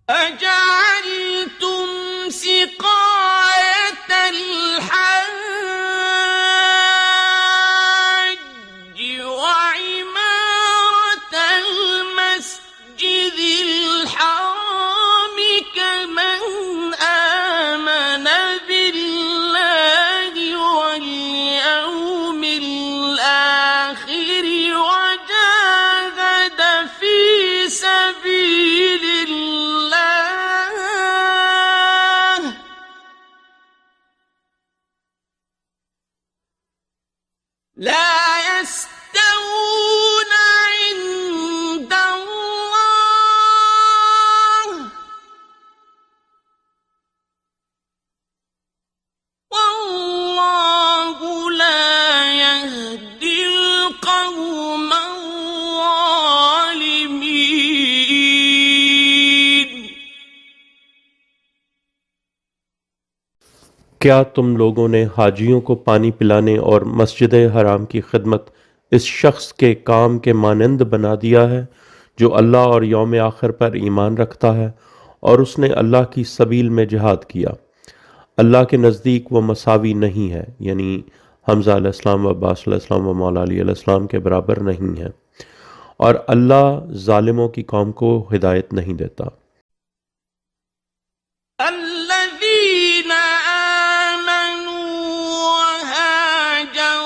أجعلتم سقاية الحاج وعمارة المسجد الحرام كمن آمن بالله واليوم الآخر وجاهد في سبيل الله لا يستوون عند الله والله لا يهدي القوم الظالمين. क्या तुम लोगों ने हाजियों को पानी पिलाने और मस्जिद हराम की खिदमत इस शख्स के काम के मानंद बना दिया है जो अल्लाह और यौम आखिर पर ईमान रखता है और उसने अल्लाह की सबील में जिहाद किया। अल्लाह के नज़दीक वो मसावी नहीं है, यानी हमज़ा अलैहिस्सलाम व अब्बास अलैहिस्सलाम व मौला अली अलैहिस्सलाम के बराबर नहीं है, और अल्लाह ज़ालिमों की कौम को हिदायत नहीं देता। الذين آمنوا وهاجروا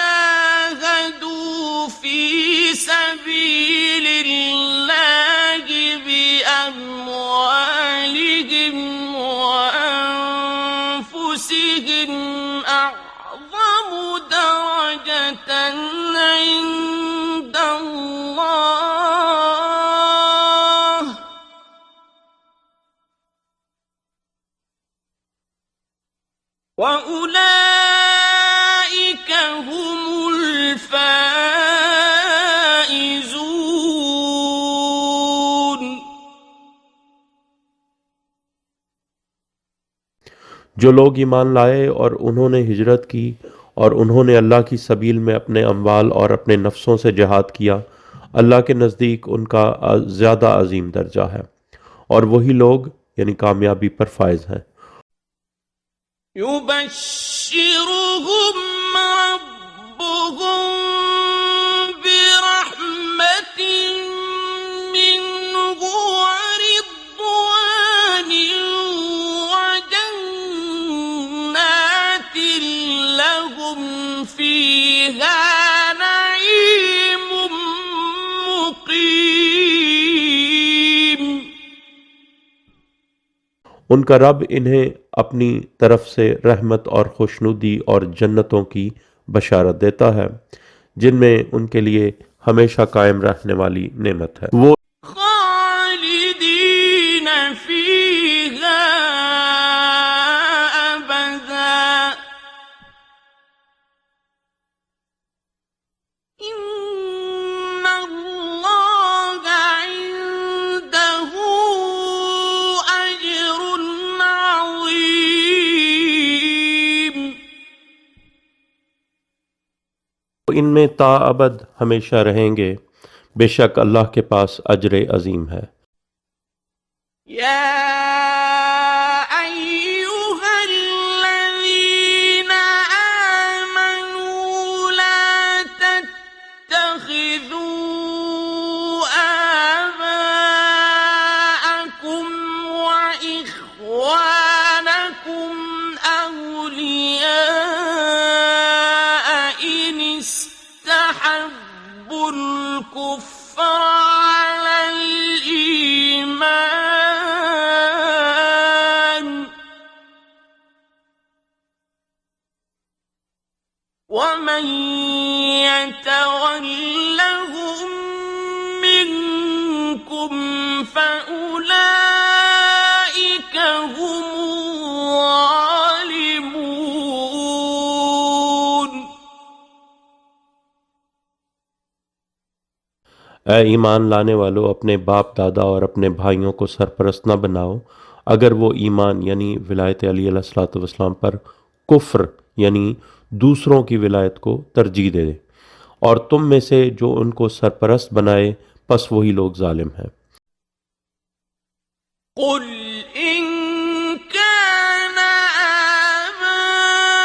وجاهدوا في سبيل الله بأموالهم وأنفسهم أعظم درجة عند الله وأولئك هم الفائزون. जो लोग ईमान लाए और उन्होंने हिजरत की और उन्होंने अल्लाह की सबील में अपने अम्वाल और अपने नफ्सों से जिहाद किया, अल्लाह के नज़दीक उनका ज़्यादा अजीम दर्जा है, और वही लोग यानी कामयाबी पर फायज हैं। يبشرهم ربهم برحمة منه ورضوان وجنات لهم فيها نعيم مقيم. उनका रब इन्हें अपनी तरफ से रहमत और खुशनुदी और जन्नतों की बशारत देता है जिनमें उनके लिए हमेशा कायम रहने वाली नेमत है। वो خالدين فيها أبدا إن الله عنده أجر عظيم. इनमें ताअबद हमेशा रहेंगे, बेशक अल्लाह के पास अजर अजीम है। يا أيها الذين آمنوا لا تتخذوا آباءكم وإخوانكم أولياء إن استحبوا الكفر على الإيمان ومن يتولهم منكم فأولئك هم الظالمون. ए ईमान लाने वालों, अपने बाप दादा और अपने भाइयों को सरपरस्त न बनाओ अगर वो ईमान यानी विलायत अली अलैहिस्सलाम पर कुफ्र यानी दूसरों की विलायत को तरजीह दे, और तुम में से जो उनको सरपरस्त बनाए, बस वही लोग जालिम हैं। قل إن كان آباؤكم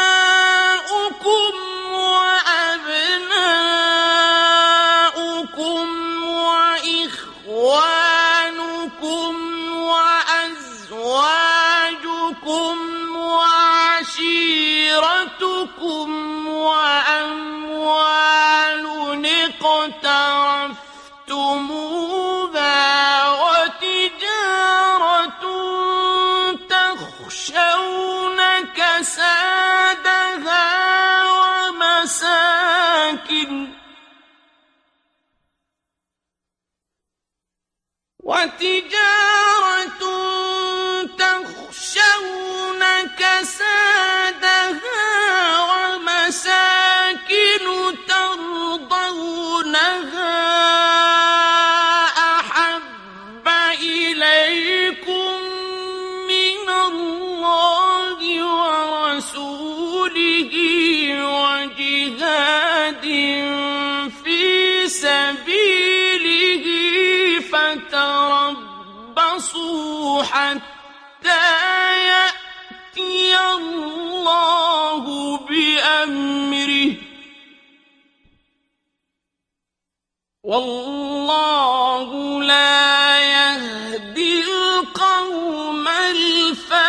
وأبناؤكم وإخوانكم وأزواجكم وعشيرتكم وأموال اقترفتموها وتجارة تخشون كسادها ومساكن ترضونها أحب إليكم من الله ورسوله وجهاد في سبيله فتربصوا حتى يأتي الله بأمره والله لا يهدي القوم الفاسقين.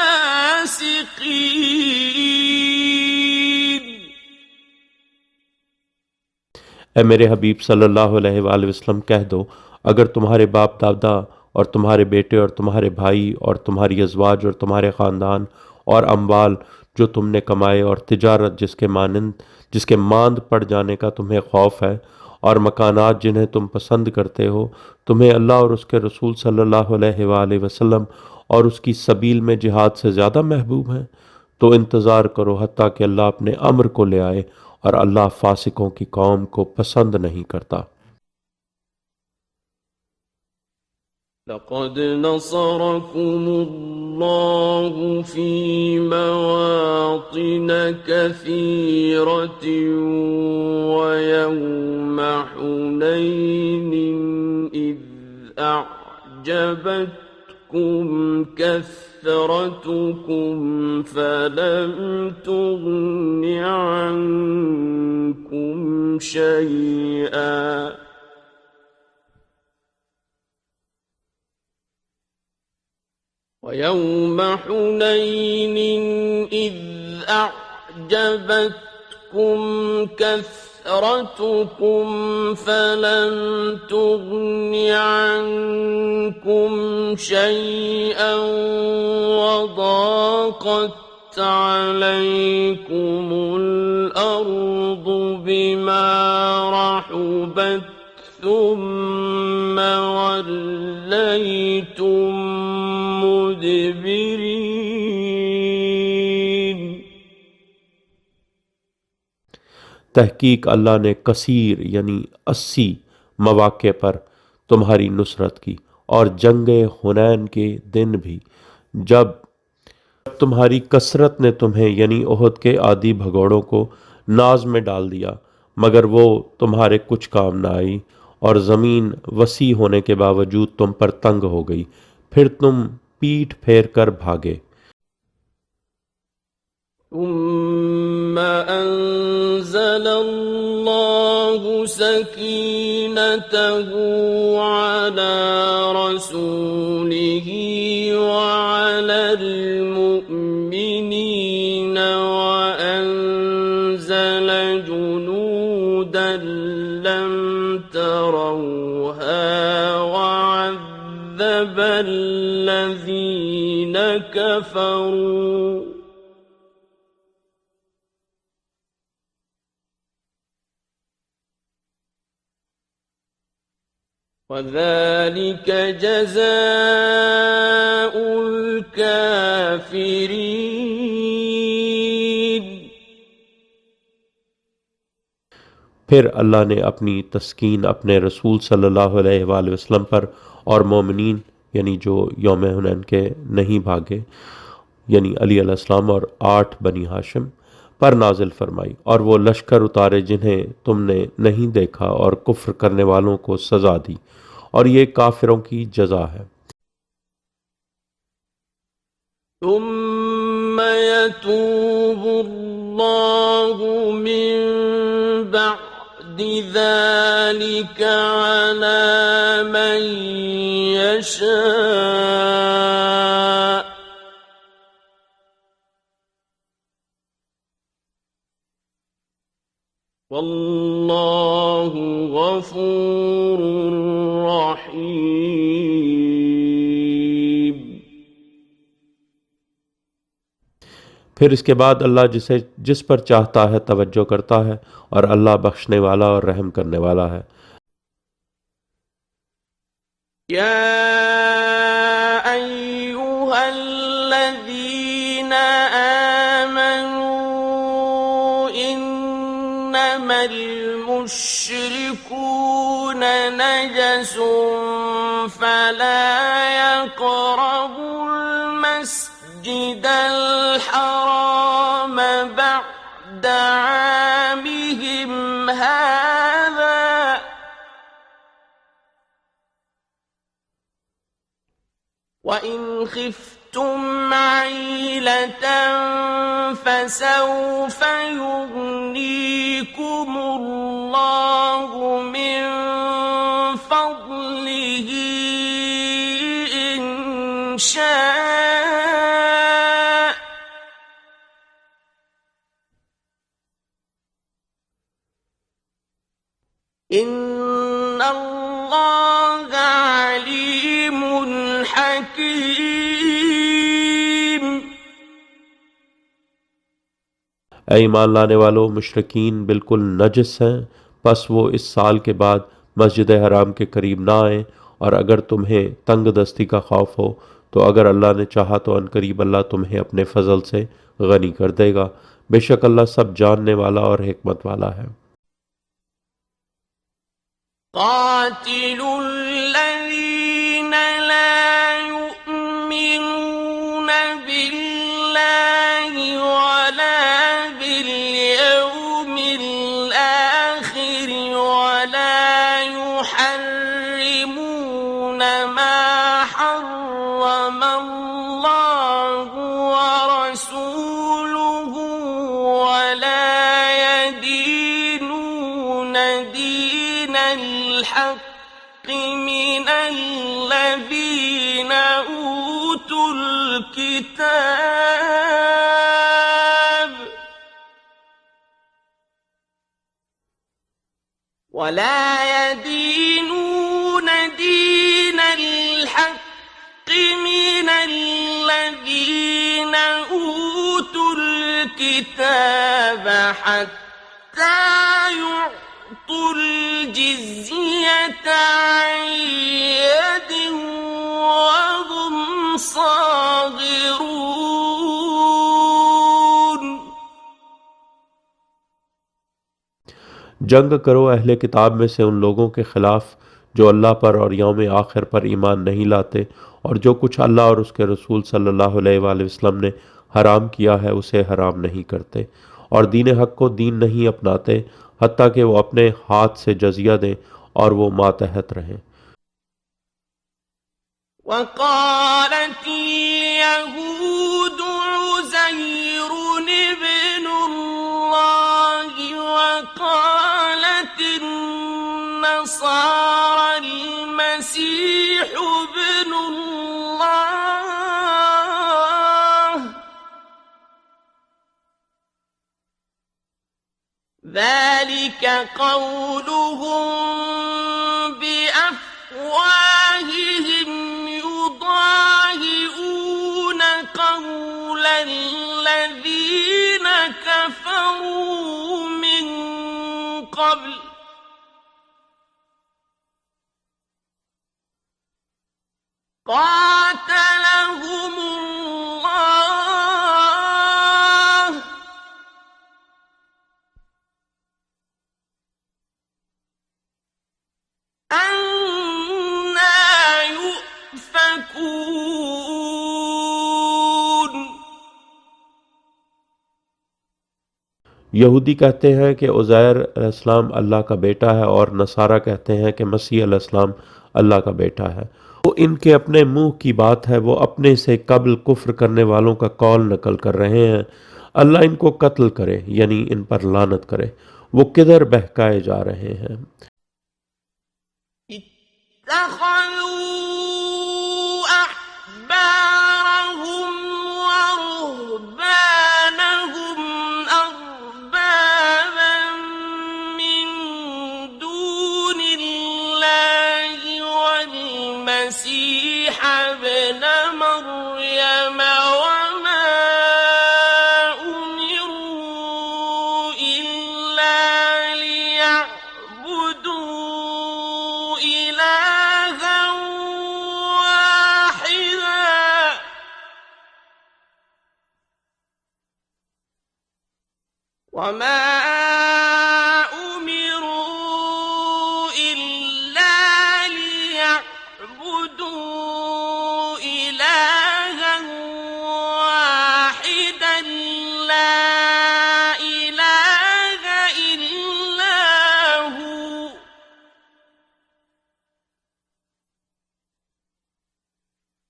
ए मेरे हबीब सल्लल्लाहु अलैहि वसल्लम कह दो, अगर तुम्हारे बाप दादा और तुम्हारे बेटे और तुम्हारे भाई और तुम्हारी अज़वाज और तुम्हारे ख़ानदान और अम्वाल जो तुमने कमाए और तिजारत जिसके मांद पड़ जाने का तुम्हें खौफ है और मकानात जिन्हें तुम पसंद करते हो, तुम्हें अल्लाह और उसके रसूल सल्लल्लाहु अलैहि वसल्लम और उसकी सबील में जिहाद से ज़्यादा महबूब हैं, तो इंतज़ार करो हत्ता कि अल्लाह अपने अम्र को ले आए, और अल्लाह फासिकों की कौम को पसंद नहीं करता। लक़द नसरकुम अल्लाहु फी मवातिन कसीरतिन व यौम हुनैन इज़ अअजबतकुम كثرتكم فلم تغن عنكم شيئا ويوم حنين إذ أعجبتكم كثرتكم فلم تغن عنكم شيئا وضاقت عليكم الأرض بما رحبت ثم وليتم مدبرين. तहकीक अल्लाह ने कसीर यानी 80 मौक़े पर तुम्हारी नुसरत की, और जंगे हुनैन के दिन भी, जब तुम्हारी कसरत ने तुम्हें यानी ओहद के आदि भगोड़ों को नाज में डाल दिया, मगर वो तुम्हारे कुछ काम न आई, और ज़मीन वसी होने के बावजूद तुम पर तंग हो गई, फिर तुम पीठ फेर कर भागे। أنزل الله سكينته على رسوله وعلى المؤمنين وأنزل جنودا لم تروها وعذب الذين كفروا وذلك جزاء الكافرين. फिर अल्लाह ने अपनी तस्कीन अपने रसूल सल्लल्लाहु अलैहि वसल्लम पर और मोमिनीन यानी जो यौम हुनैन के नहीं भागे यानी अली अलैहिस्सलाम और 8 बनी हाशिम पर नाजिल फरमाई, और वो लश्कर उतारे जिन्हें तुमने नहीं देखा और कुफ्र करने वालों को सज़ा दी, और ये काफिरों की जज़ा है। ثم يتوب الله من بعد ذلك على من يشاء والله غفور رحيم. फिर इसके बाद अल्लाह जिस पर चाहता है तवज्जो करता है और अल्लाह बख्शने वाला और रहम करने वाला है। या अय्युहल्लज़ीन आमनू इन्नमल मुश्रिकून नजसुन फला यक़रबुल मस्जिदल हराम बअद आमिहिम हाज़ा وَإِنْ خِفْتُمْ عَيْلَةً فَسَوْفَ يُغْنِيكُمُ اللَّهُ مِنْ فَضْلِهِ إِنْ شَاءَ إِنَّ اللَّهَ عَلِيمٌ حَكِيمٌ. ऐ ईमान लाने वालों, मुशरिकीन बिल्कुल नजस हैं, बस वो इस साल के बाद मस्जिद हराम के करीब ना आएं, और अगर तुम्हें तंग दस्ती का खौफ हो तो अगर अल्लाह ने चाहा तो अनकरीब अल्लाह तुम्हें अपने फजल से गनी कर देगा। बेशक अल्लाह सब जानने वाला और हिकमत वाला है। قاتلوا الذين لا يؤمنون بالله ولا باليوم الآخر ولا يحرمون ما حرم الله ورسوله ولا يدينون دين الحق من الذين أوتوا الكتاب حتى يعطوا الجزية عن يد وهم صاغرون. जंग करो अहले किताब में से उन लोगों के खिलाफ जो अल्लाह पर और यौम आखिर पर ईमान नहीं लाते, और जो कुछ अल्लाह और उसके रसूल सल्लल्लाहु अलैहि वसल्लम ने हराम किया है उसे हराम नहीं करते, और दीन हक को दीन नहीं अपनाते हत्ता कि वो अपने हाथ से जजिया दें और वो मातहत रहें। وقالت اليهود عزير ابن الله وقالت النصارى المسيح ابن الله ذلك قولهم بأفواههم يضاهئون قول الذين كفروا من قبل قاتلهم الله أَنَّى يُؤْفَكُونَ. यहूदी कहते हैं कि उज़ैर अलैहिस्सलाम अल्लाह का बेटा है, और नसारा कहते हैं कि मसीह अलैहिस्सलाम अल्लाह का बेटा है। वो इनके अपने मुंह की बात है, वो अपने से कब्ल कुफ्र करने वालों का कौल नकल कर रहे हैं। अल्लाह इनको कत्ल करे, यानी इन पर लानत करे। वो किधर बहकाए जा रहे हैं। اتخذوا أحبارهم ورهبانهم أربابا من دون الله والمسيح ابن مريم وما أمروا إلا ليعبدوا إلها واحدا وما أمروا إلا ليعبدوا إلها واحدا لا إله إلا هو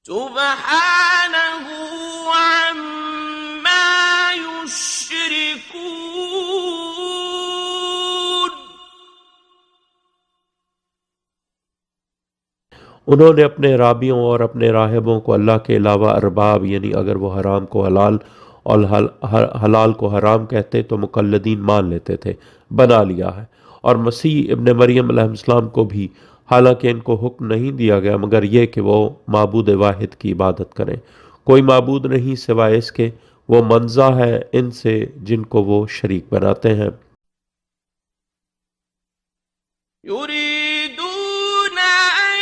سبحانه عما يشركون उन्होंने अपने राबियों और अपने राहिबों को अल्लाह के अलावा अरबाब, यानी अगर वो हराम को हलाल और हलाल को हराम कहते तो मुकल्लदीन मान लेते थे, बना लिया है। और मसीह इब्न मरियम अलैहिस्सलाम को भी, हालांकि इनको हुक्म नहीं दिया गया मगर यह कि वो माबूद वाहिद की इबादत करें। कोई माबूद नहीं सिवाय इसके, वो मंजा है इनसे जिनको वो शरीक बनाते हैं। يريدون أن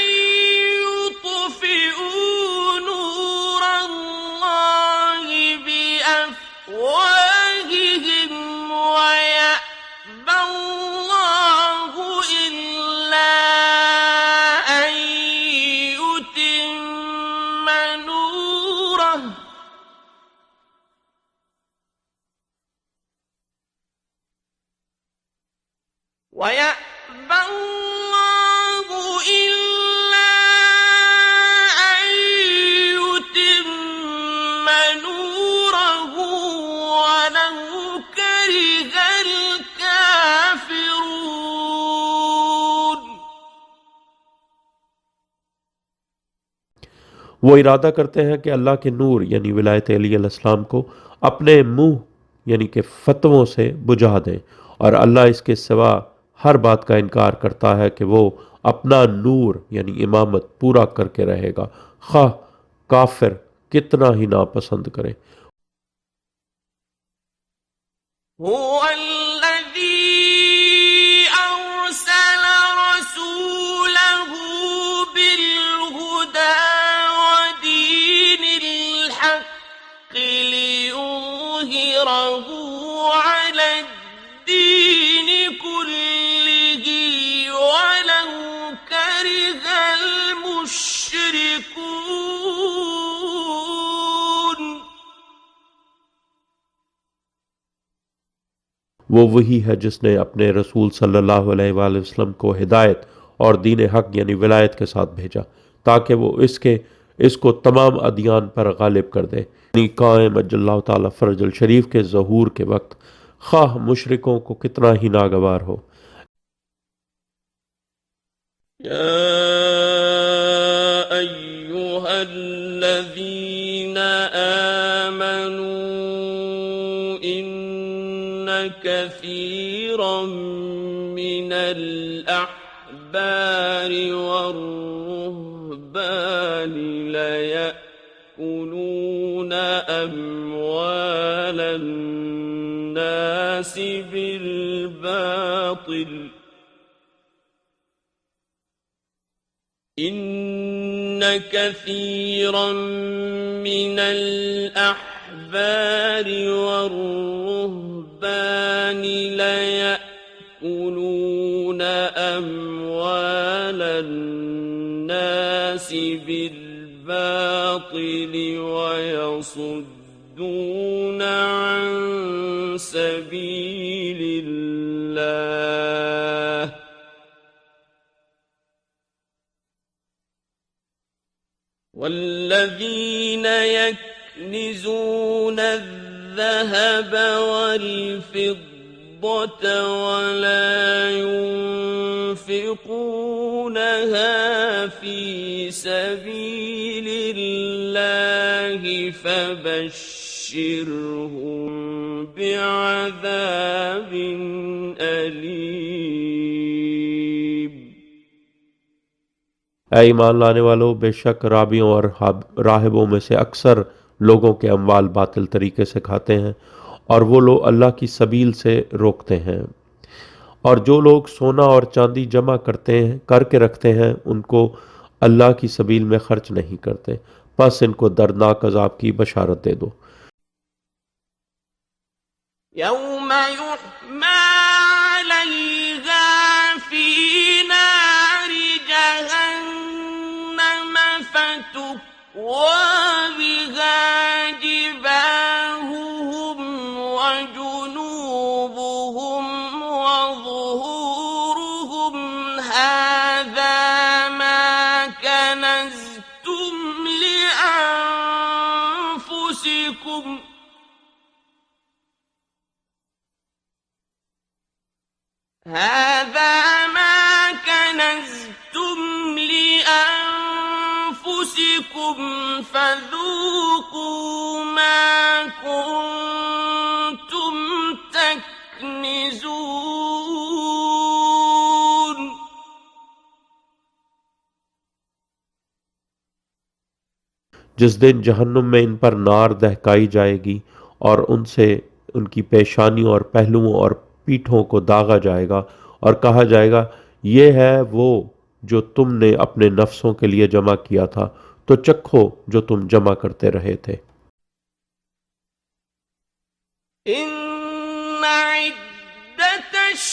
يطفئوا نور الله بأفواههم ويأبى الله إلا أن يتم نوره ويأبى الله إلا أن يتم نوره ولو كره الكافرون वो इरादा करते हैं कि अल्लाह के नूर यानी विलायत अली अलैहिस्सलाम को अपने मुंह यानी कि फतवों से बुझा दें, और अल्लाह इसके सिवा हर बात का इनकार करता है कि वो अपना नूर यानी इमामत पूरा करके रहेगा, खा काफिर कितना ही नापसंद करे। هو الذي أرسل رسوله بالهدى ودين الحق ليظهره على الدين كله ولو كره المشركون वो वही है जिसने अपने रसूल सल्लल्लाहु अलैहि वसल्लम को हिदायत और दीन हक यानी विलायत के साथ भेजा ताकि वो इसको तमाम अदियान पर गालिब कर दे, यानी कायम अजल्लाहु ताला फरजुल शरीफ के ज़हूर के वक्त, खाह मुशरिकों को कितना ही नागवार हो। يا أيها الذين آمنوا إن كثيرا من الأحبار والرهبان ليأكلون أموال الناس بالباطل إن كثيرا من الأحبار والرهبان ليأكلون أموال الناس بالباطل ويصدون عن سبيل الله والذين يكنزون الذهب والفضة ولا ينفقونها في سبيل الله فبشرهم بعذاب أليم। ऐ ईमान लाने वालों, बेशक राबियों और राहिबों में से अक्सर लोगों के अमवाल बातिल तरीके से खाते हैं और वो लोग अल्लाह की सबील से रोकते हैं। और जो लोग सोना और चांदी जमा करके रखते हैं उनको अल्लाह की सबील में खर्च नहीं करते, बस इनको दर्दनाक अजाब की बशारत दे दो। यौम युहमा अलैहा फी नारि जहन्नम फतुक्वा बिहा जिबाहुहुम व जुनूबुहुम व ज़ुहूरुहुम हाज़ा मा कनज़्तुम लिअन्फुसिकुम هذا ما كنزتم لأنفسكم فذوقوا ما كنتم تكنزون। जिस दिन जहन्नुम में इन पर नार दहकाई जाएगी और उनसे उनकी पेशानियों और पहलुओं और पीठों को दागा जाएगा और कहा जाएगा, ये है वो जो तुमने अपने नफ्सों के लिए जमा किया था, तो चखो जो तुम जमा करते रहे थे। इन्ना इद्दतश-शुहूर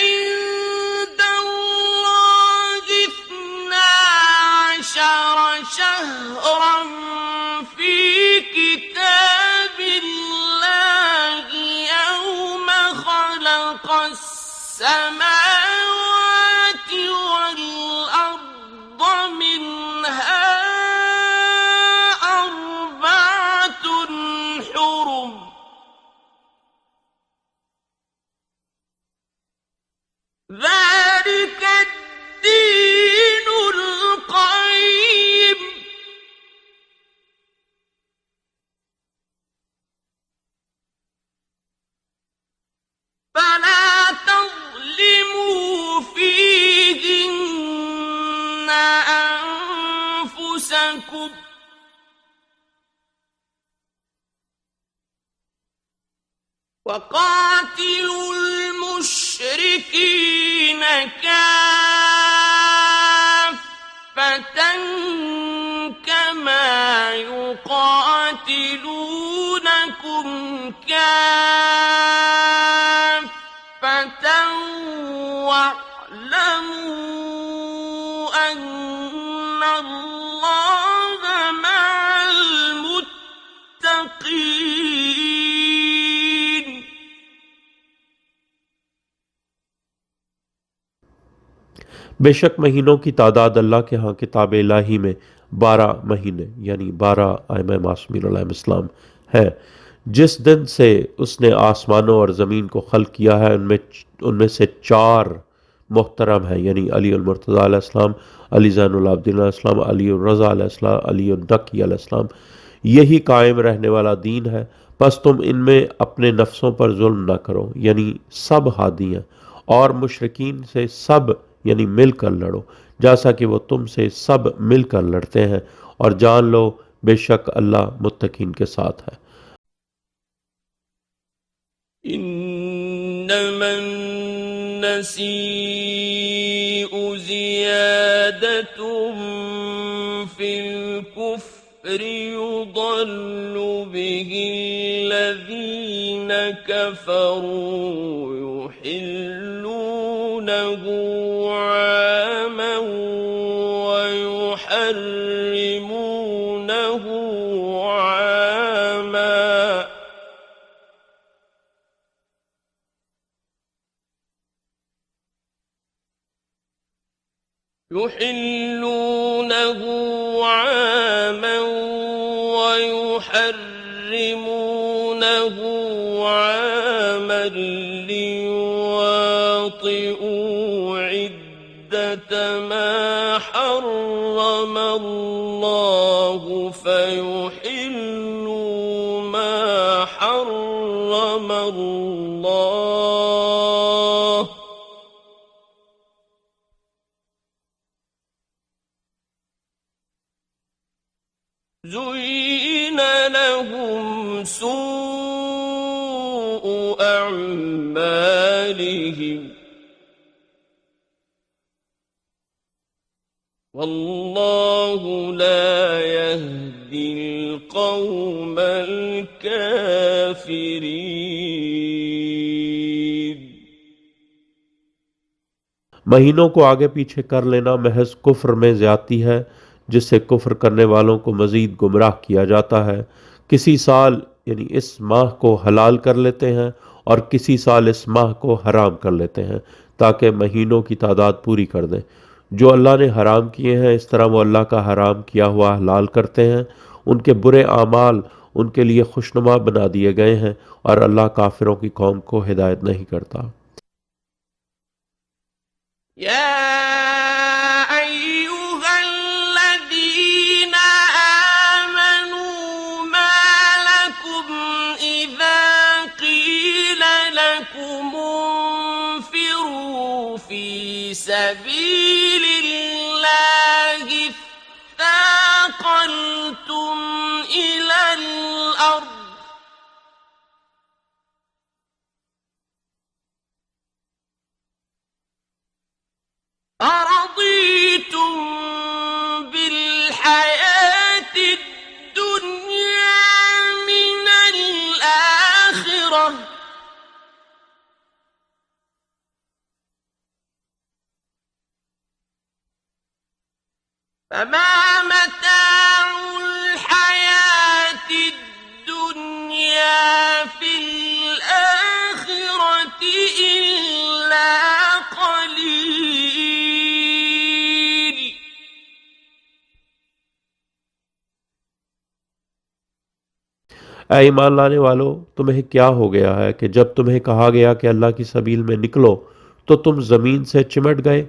इंदल्लाहि इस्ना अशर शहरन फी किताबिल्लाहि यौम खलक़स समावाति वल अर्द मिनहा अर्बअतुन हुरुम ذلك الدين القيم فلا تظلموا فيهن أنفسكم وقاتلوا المشركين كافة كما يقاتلونكم كافة واعلموا أن الله مع المتقين। बेशक महीनों की तादाद अल्लाह के यहाँ किताब इलाही में 12 महीने यानी 12 आइम मासूमीन अलैहिस्सलाम है। जिस दिन से उसने आसमानों और ज़मीन को खल्क किया है उनमें से 4 मोहतरम हैं, यानी अली उल मुर्तज़ा अलैहिस्सलाम, अली ज़ैनुल आबिदीन अलैहिस्सलाम, अली उल रज़ा अलैहिस्सलाम, अली उल नकी अलैहिस्सलाम। यही कायम रहने वाला दीन है, बस तुम इनमें अपने नफ्सों पर जुल्म न करो, यानी सब हादी हैं, और मुशरिकीन से सब यानी मिलकर लड़ो, जैसा कि वो तुमसे सब मिलकर लड़ते हैं, और जान लो बेशक अल्लाह मुत्तकीन के साथ है। इन्नमन नसीउ ज़ियादतुन फिल कुफ्रि युदल्लु बिहिल्लज़ीन कफ़रू युहिल्लूनहु आमन व युहर्रिमूनहु आमा يحلونه عاما ويحرمونه عاما ليواطئوا عدة ما حرم الله فيحلوا ما حرم الله زين لهم سوء أعمالهم والله لا يهدي القوم الكافرين। महीनों को आगे पीछे कर लेना महज कुफ्र में ज्यादती है, जिससे कुफ्र करने वालों को मजीद गुमराह किया जाता है। किसी साल यानी इस माह को हलाल कर लेते हैं और किसी साल इस माह को हराम कर लेते हैं, ताकि महीनों की तादाद पूरी कर दें। जो अल्लाह ने हराम किए हैं इस तरह वो अल्लाह का हराम किया हुआ हलाल करते हैं। उनके बुरे आमाल उनके लिए खुशनुमा बना दिए गए हैं और अल्लाह काफिरों की कौम को हिदायत नहीं करता। سبيل الله اثاقلتم إلى الأرض أرضيتم بالحياة الدنيا من الآخرة فما متاع الحياة الدنيا في الآخرة إلا قليل ऐ ईमान लाने वालों, तुम्हें क्या हो गया है कि जब तुम्हें कहा गया कि अल्लाह की सबील में निकलो तो तुम जमीन से चिमट गए?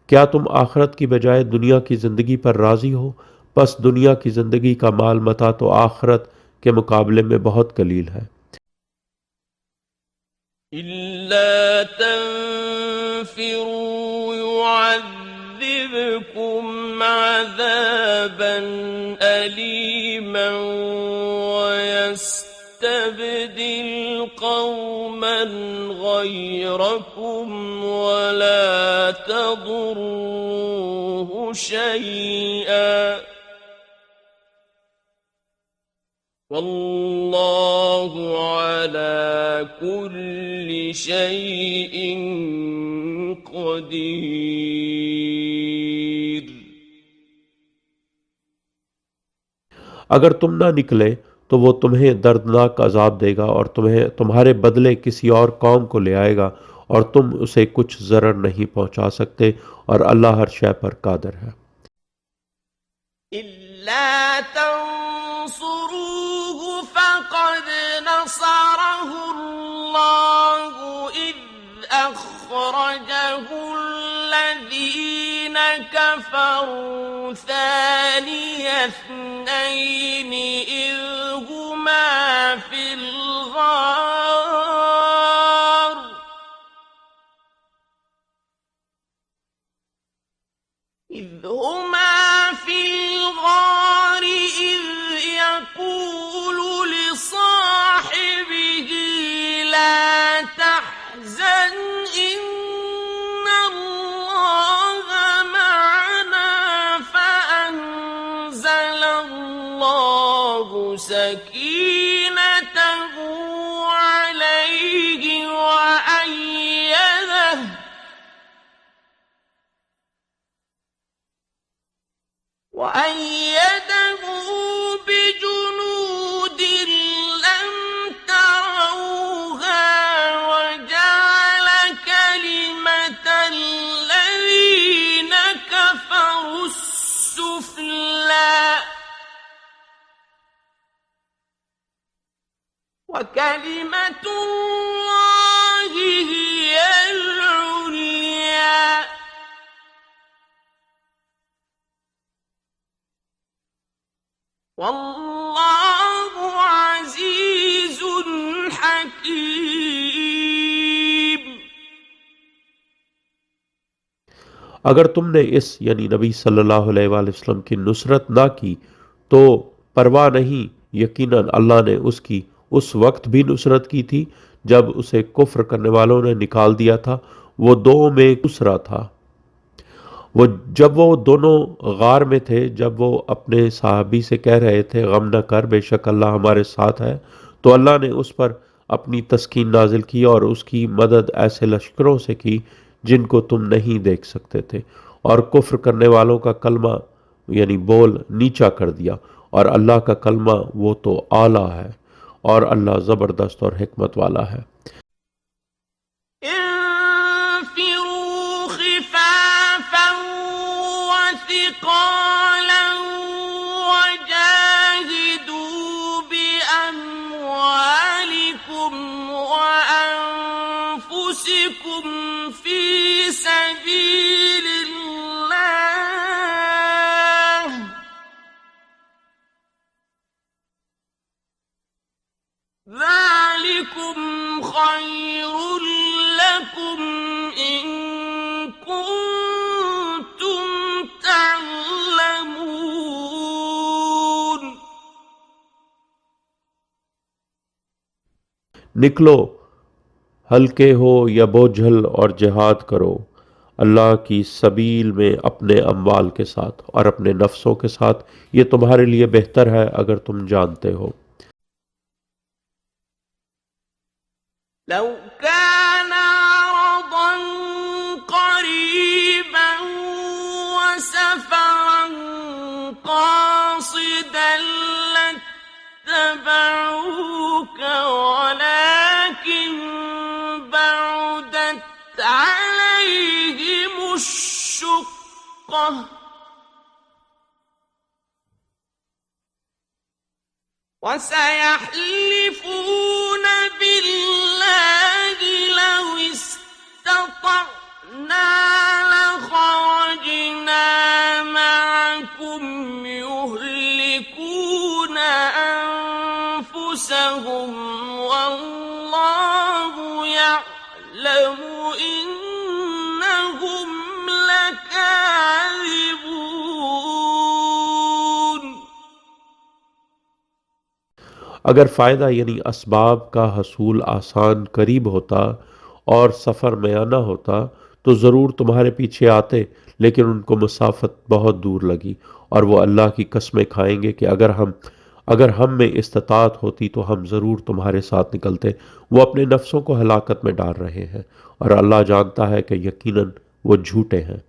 क्या तुम आखिरत की बजाय दुनिया की जिंदगी पर राजी हो? बस दुनिया की जिंदगी का माल मता तो आखिरत के मुकाबले में बहुत कलील है। इल्ला तंफिरू युअज़्ज़िबकुम अज़ाबन अलीमन वयस्तब्दिल قوما غيركم ولا تضروه شيئا والله على كل شيء قدير। अगर तुम ना निकले तो वो तुम्हें दर्दनाक अजाब देगा और तुम्हें तुम्हारे बदले किसी और कौम को ले आएगा और तुम उसे कुछ जरर नहीं पहुंचा सकते और अल्लाह हर शय पर कादिर है। इल्ला तंसुरूहु फक़द नसरहु अल्लाहु इज़ अख़रजहु अल्लज़ीना कफ़रू थानिया इस्नैन इज़ हुमा फिल गार إذ هما في الغار إذ يقول لصاحبه لا تحزن إن الله معنا فأنزل الله سكينته عليه وأيده بجنود لم تروها وجعل كلمة الذين كفروا السفلى وكلمة الله هي العليا والله عزيز حكيم। अगर तुमने इस यानी नबी सल्लल्लाहु अलैहि वसल्लम की नुसरत ना की तो परवाह नहीं, यकीनन अल्लाह ने उसकी उस वक्त भी नुसरत की थी जब उसे कुफ्र करने वालों ने निकाल दिया था। वो दो में दूसरा था। जब वो दोनों गार में थे, जब वो अपने साहबी से कह रहे थे गम न कर, बेशक अल्लाह हमारे साथ है, तो अल्लाह ने उस पर अपनी तस्कीन नाजिल की और उसकी मदद ऐसे लश्करों से की जिनको तुम नहीं देख सकते थे, और कुफ्र करने वालों का कलमा यानी बोल नीचा कर दिया, और अल्लाह का कलमा वो तो आला है, और अल्लाह ज़बरदस्त और हिकमत वाला है। انفروا خفافا وثقالا وجاهدوا بأموالكم وأنفسكم في سبيل الله ذلكم خير لكم إن كنتم تعلمون। निकलो, हल्के हो या बोझल, और जिहाद करो अल्लाह की सबील में अपने अम्वाल के साथ और अपने नफ्सों के साथ। ये तुम्हारे लिए बेहतर है अगर तुम जानते हो। لو كان عرضا قريبا وسفرا قاصدا لاتبعوك ولكن بعدت عليهم الشقة وسيحلفون بالله لو استطعنا لخرجنا معكم يهلكون أنفسهم والله يعلم إنهم لكاذبون। अगर फ़ायदा यानी असबाब का हसूल आसान करीब होता और सफ़र में आना होता तो ज़रूर तुम्हारे पीछे आते, लेकिन उनको मसाफत बहुत दूर लगी, और वो अल्लाह की कस्में खाएंगे कि अगर हम में इस्तिताअत होती तो हम ज़रूर तुम्हारे साथ निकलते। वो अपने नफ्सों को हलाकत में डाल रहे हैं, और अल्लाह जानता है कि यकीनन वो झूठे हैं।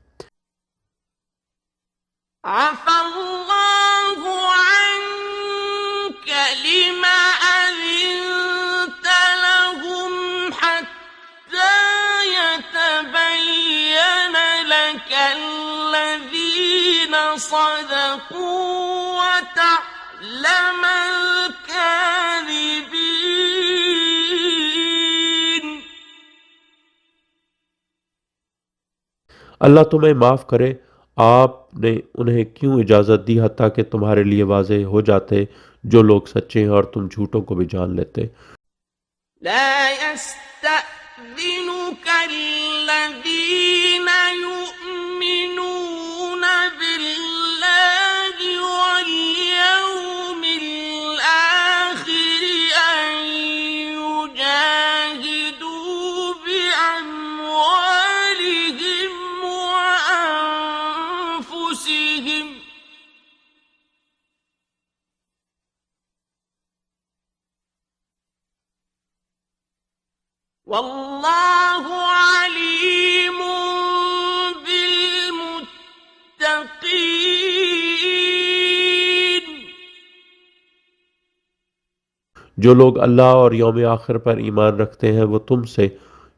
عفى الله عنك لما أذنت لهم حتى يتبين لك الذين صدقوا وتعلم الكاذبين। अल्लाह तुम्हें माफ़ करे, आपने उन्हें क्यों इजाज़त दी हत्ता कि तुम्हारे लिए वाज़ेह हो जाते जो लोग सच्चे हैं और तुम झूठों को भी जान लेते। لا يستأذنك الذين يؤمنون بالله واليوم الآخر أن يجاهدوا بأموالهم وأنفسهم والله عليم بالمتقين। जो लोग अल्लाह और यौम आखिर पर ईमान रखते हैं वो तुमसे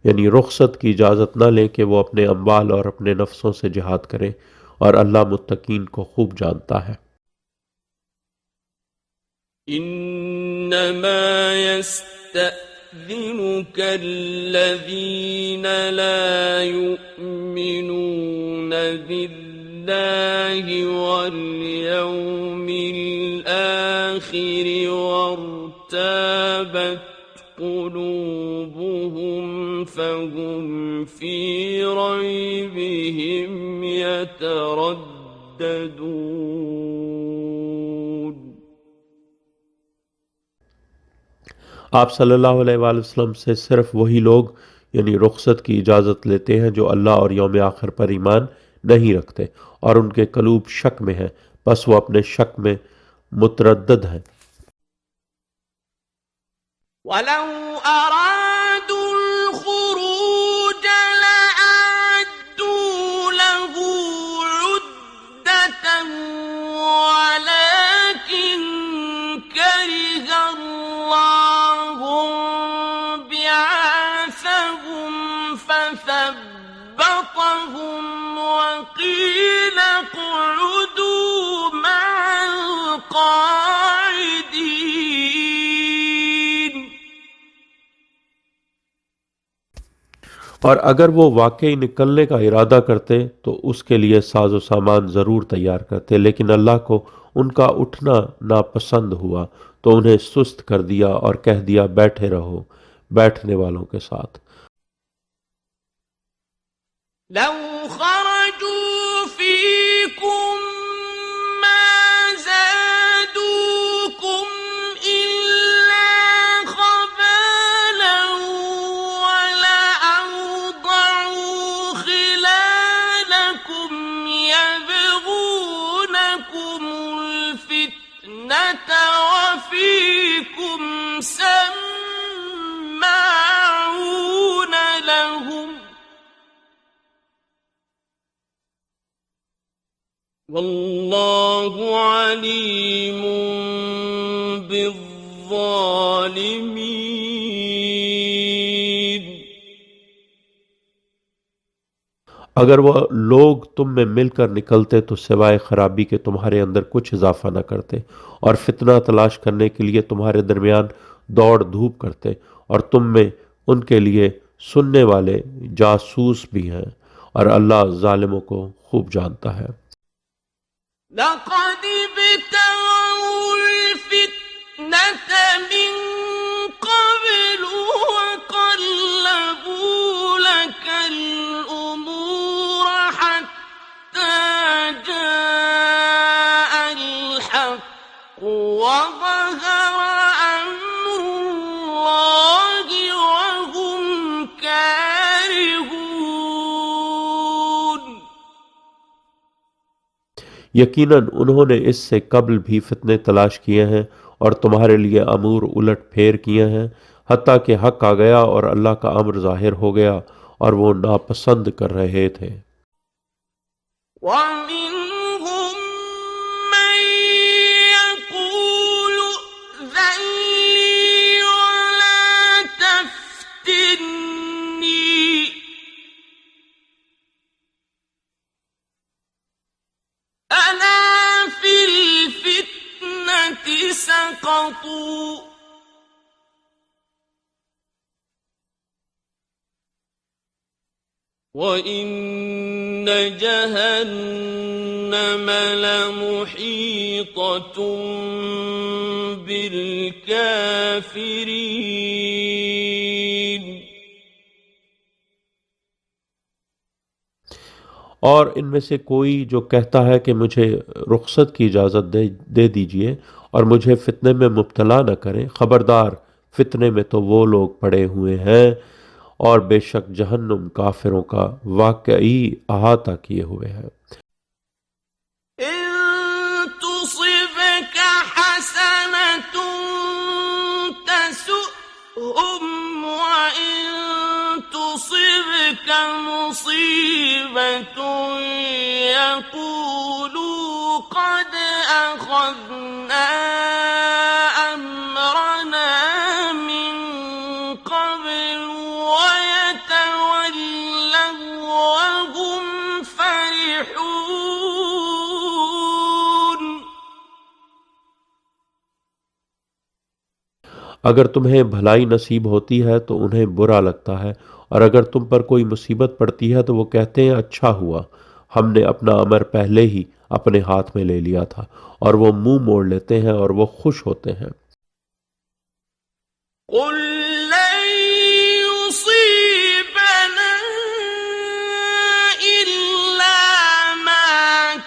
यानी रुखसत की इजाज़त न लें कि वो अपने अम्वाल और अपने नफ्सों से जिहाद करें, और अल्लाह मुत्तकीन को खूब जानता है। إنما يستأذنك الذين لا يؤمنون بالله واليوم الآخر وارتابت قلوبهم فهم في ريبهم يترددون. आप सल्लल्लाहु अलैहि वसल्लम से सिर्फ वही लोग यानी रुखसत की इजाज़त लेते हैं जो अल्लाह और यौम आखिर पर ईमान नहीं रखते और उनके कलूब शक में हैं, बस वो अपने शक में मुतरद्दद हैं। वलौ अरादू الخروج لأعدوا له عدة ولكن كره الله بعاثهم فثبطهم وقيل اقعدوا مع القاعدين. और अगर वो वाकई निकलने का इरादा करते तो उसके लिए साजो सामान ज़रूर तैयार करते, लेकिन अल्लाह को उनका उठना नापसंद हुआ तो उन्हें सुस्त कर दिया और कह दिया बैठे रहो बैठने वालों के साथ। लौ खरजू फीकुम मा ज़ादूकुम इल्ला खबालन वलअवदऊ खिलालकुम यबगूनकुमुल फित्नत वफीकुम सम्माऊन लहुम वल्लाहु अलीमुम बिज़्ज़ालिमीन. अगर वह लोग तुम में मिलकर निकलते तो सिवाय खराबी के तुम्हारे अंदर कुछ इजाफा न करते और फितना तलाश करने के लिए तुम्हारे दरमियान दौड़ धूप करते, और तुम में उनके लिए सुनने वाले जासूस भी हैं और अल्लाह जालिमों को खूब जानता है। लक़द इब्तग़ौल फ़ित्नत मिन क़ब्लु वक़ल्लबू लकल उमूर हत्ता जाअल हक़्क़ु वज़हरा अम्रुल्लाहि वहुम कारिहून. यकीनन उन्होंने इससे कब्ल भी फितने तलाश किए हैं और तुम्हारे लिए अमूर उलट फेर किए हैं, हत्ता कि हक आ गया और अल्लाह का अम्र जाहिर हो गया और वो नापसंद कर रहे थे। ومنهم من يقول ائذن لي ولا تفتني ألا في الفتنة سقطوا وإن جهنم لمحيطة بالكافرين. और इनमें से कोई जो कहता है कि मुझे रुखसत की इजाज़त दे दीजिए और मुझे फितने में मुब्तला न करें, खबरदार फितने में तो वो लोग पड़े हुए हैं और बेशक जहन्नुम काफिरों का वाकई अहाता किए हुए है। إن تصبك حسنة تسؤهم وإن تصبك مصيبة يقولوا قد أخذنا أمرنا من قبل ويتولوا وهم فرحون. अगर तुम्हें भलाई नसीब होती है तो उन्हें बुरा लगता है, और अगर तुम पर कोई मुसीबत पड़ती है तो वो कहते हैं अच्छा हुआ, हमने अपना अमर पहले ही अपने हाथ में ले लिया था। और वो मुंह मोड़ लेते हैं और वो खुश होते हैं। قل لن يصيبنا إلا ما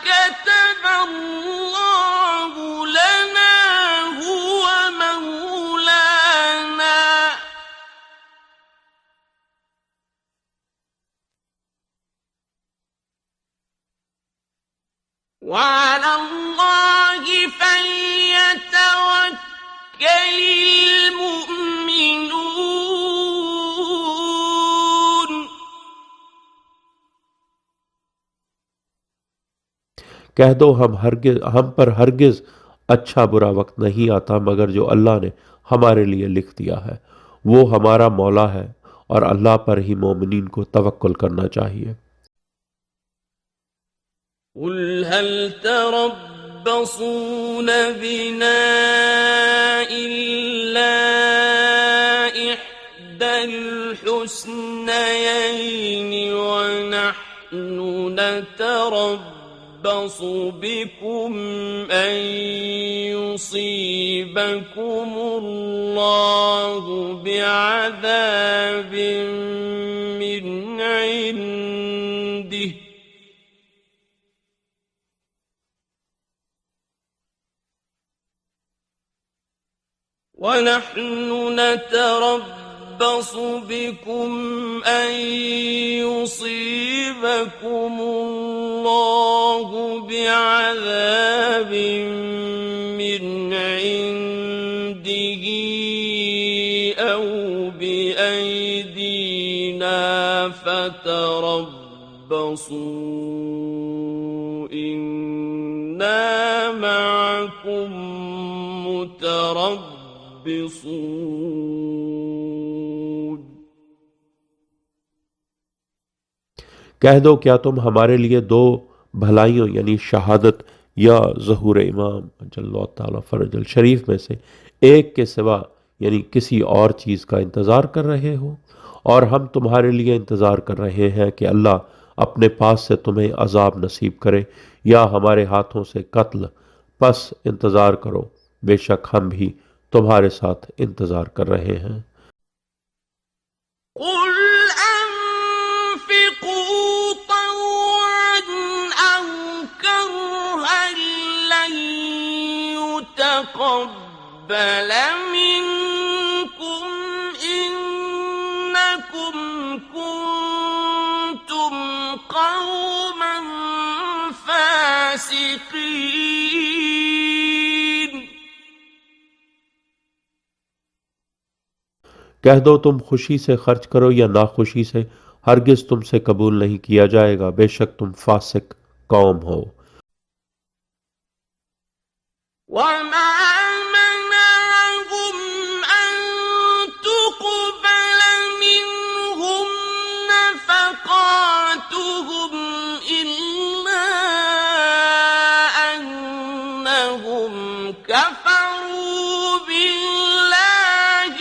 كتب الله لنا هو مولانا وعلى الله فليتوكل المؤمنون। कह दो हम पर हरगिज अच्छा बुरा वक्त नहीं आता मगर जो अल्लाह ने हमारे लिए लिख दिया है। वो हमारा मौला है और अल्लाह पर ही मोमिनीन को तवक्कुल करना चाहिए। قل هل تربصون بنا إلا إحدى الحسنيين ونحن نتربص بكم أن يصيبكم الله بعذاب من عنده ونحن نتربص بكم أن يصيبكم الله بعذاب من عنده أو بأيدينا فتربصوا إنا معكم متربصون। कह दो क्या तुम हमारे लिए दो भलाइयों यानी शहादत या ज़हूर इमाम जल्लल्लाहु ताला फरजल शरीफ में से एक के सिवा यानी किसी और चीज़ का इंतज़ार कर रहे हो? और हम तुम्हारे लिए इंतज़ार कर रहे हैं कि अल्लाह अपने पास से तुम्हें अजाब नसीब करे या हमारे हाथों से कत्ल। बस इंतज़ार करो, बेशक हम भी तुम्हारे साथ इंतज़ार कर रहे हैं। قل أنفقوا طوعا أو كرها لن يتقبل منكم إنكم كنتم قوما فاسقين। कह दो तुम खुशी से खर्च करो या नाखुशी से, हरगिज तुमसे कबूल नहीं किया जाएगा, बेशक तुम फासिक कौम हो। وما منعهم أن تقبل منهم نفقاتهم إلا أنهم كفروا بالله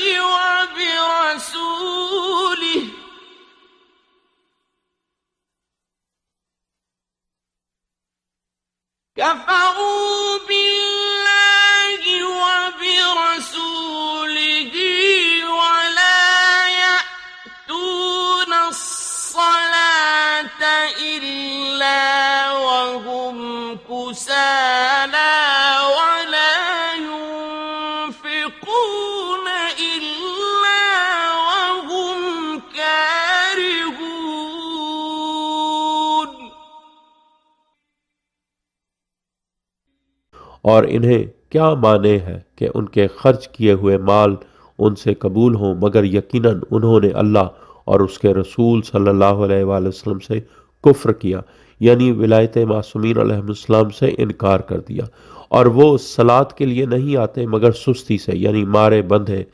وبرسوله ولا يأتون الصلاة إلا وهم كسالى ولا ينفقون إلا وهم كارهون। और इन्हें क्या माने है कि उनके खर्च किए हुए माल उनसे कबूल हों, मगर यकीनन उन्होंने अल्लाह और उसके रसूल सल्लल्लाहु अलैहि वसल्लम से कुफ्र किया यानी विलायत मासूमीन अलैहिस्सलाम से इनकार कर दिया। और वो सलात के लिए नहीं आते मगर सुस्ती से यानी मारे बंधे,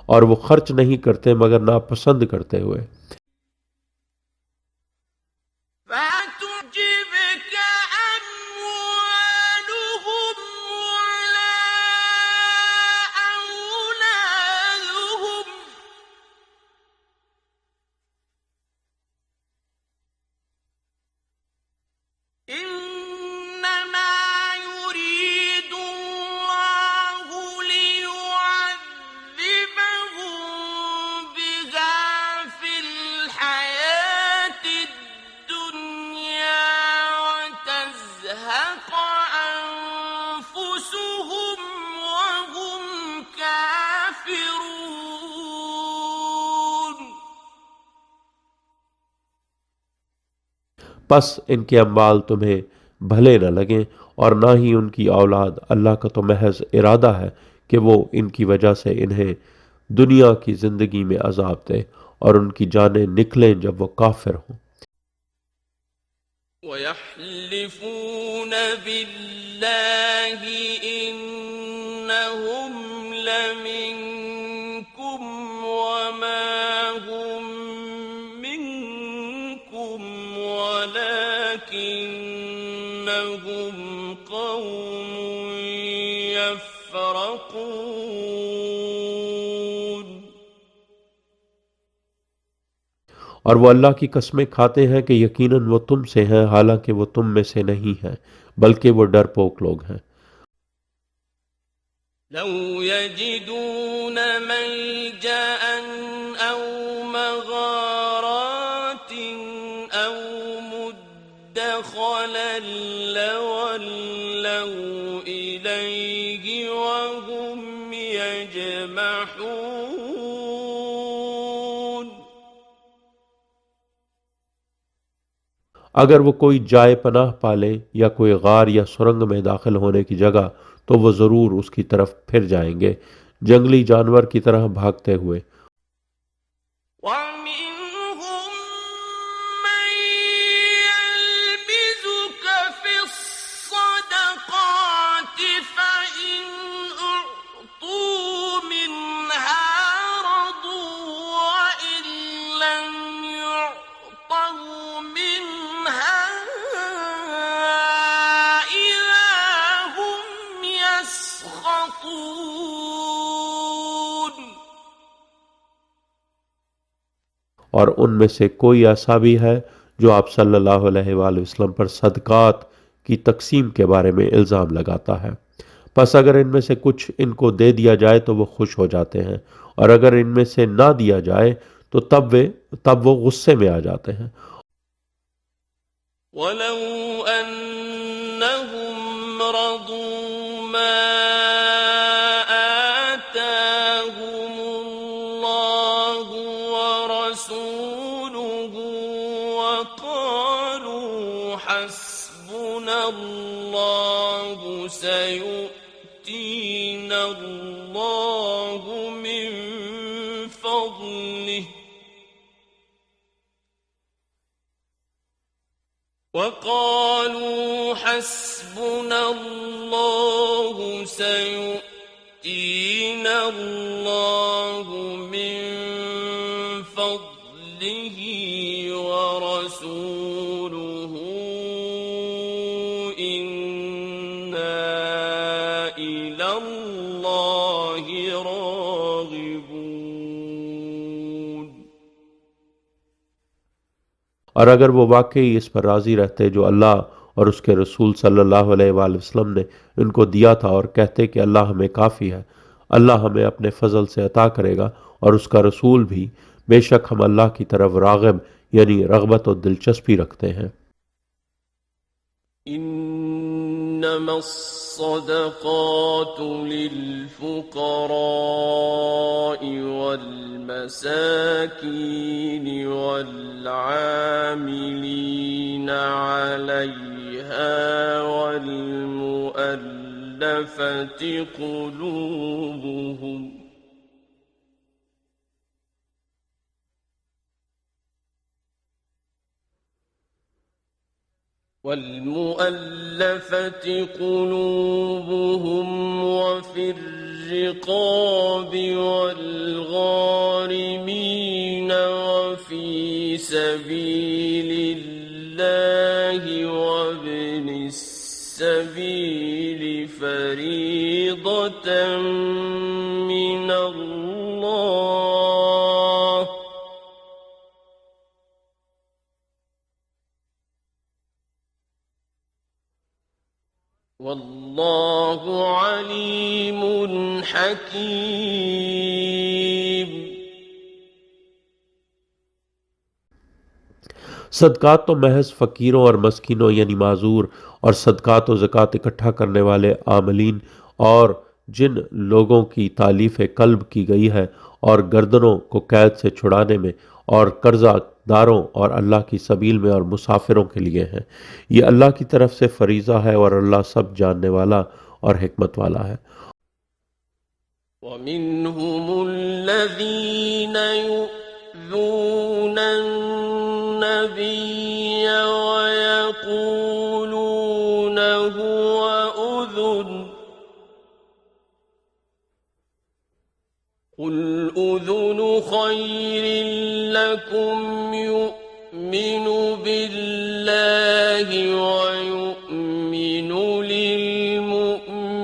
और वो खर्च नहीं करते मगर नापसंद करते हुए। فتعجبك أموالهم ولا أولادهم وهم كافرون बस इनके अम्वाल तुम्हें भले न लगें और ना ही उनकी औलाद। अल्लाह का तो महज इरादा है कि वो इनकी वजह से इन्हें दुनिया की ज़िंदगी में अजाब दे और उनकी जानें निकलें जब वो काफिर हों। ويحلفون بالله إنهم لمنكم وما هم منكم ولكنهم قوم يفرقون और वो अल्लाह की कस्में खाते हैं कि यकीनन वो तुमसे हैं, हालांकि वो तुम में से नहीं हैं, बल्कि वो डरपोक लोग हैं। لو يجدون ملجأ أو مغارات أو مدخلا لولوا إليه وهم يجمحون अगर वो कोई जाए पनाह पाले या कोई गार या सुरंग में दाखिल होने की जगह, तो वो ज़रूर उसकी तरफ फिर जाएंगे, जंगली जानवर की तरह भागते हुए। ومنهم من يلبسك في الصدقات فإن أعطوا منها رضوا وإن لم يعطوا منها إذا هم يسخطون और उनमें से कोई ऐसा भी है जो आप सल्लल्लाहु अलैहि वसल्लम पर सदकात की तकसीम के बारे में इल्ज़ाम लगाता है। बस अगर इनमें से कुछ इनको दे दिया जाए तो वो खुश हो जाते हैं, और अगर इनमें से ना दिया जाए तो तब वो गुस्से में आ जाते हैं। ولو أنهم رضوا ما آتاهم الله ورسوله وقالوا حسبنا الله سيؤتينا الله من فضله وقالوا حسبنا الله سيؤتينا الله من فضله ورسوله إنا إلى الله راغبون और अगर वो वाकई इस पर राज़ी रहते जो अल्लाह और उसके रसूल सल्लल्लाहु अलैहि वसल्लम ने इनको दिया था, और कहते कि अल्लाह हमें काफ़ी है, अल्लाह हमें अपने फजल से अता करेगा और उसका रसूल भी, बेशक हम अल्लाह की तरफ राग़िब यानी रग़बत और दिलचस्पी रखते हैं। إنما الصدقات للفقراء والمساكين والعاملين عليها والمؤلفة قلوبهم وفي الرقاب والغارمين وفي سبيل الله وابن السبيل فريضة من الله والله عليم حكيم। सदकात तो महज फ़कीरों और मस्किनों यानी माजूर और सदकात व ज़कात इकट्ठा करने वाले आमलीन और जिन लोगों की तालीफ़ कल्ब की गई है और गर्दनों को कैद से छुड़ाने में और कर्जा दारों और अल्लाह की सबील में और मुसाफिरों के लिए हैं। ये अल्लाह की तरफ से फरीज़ा है और अल्लाह सब जानने वाला और हिकमत वाला है। ومنهم الذين يؤذون النبي ويقولون هو أذن قل أذن خير لكم يؤمن بالله ويؤمن للمؤمنين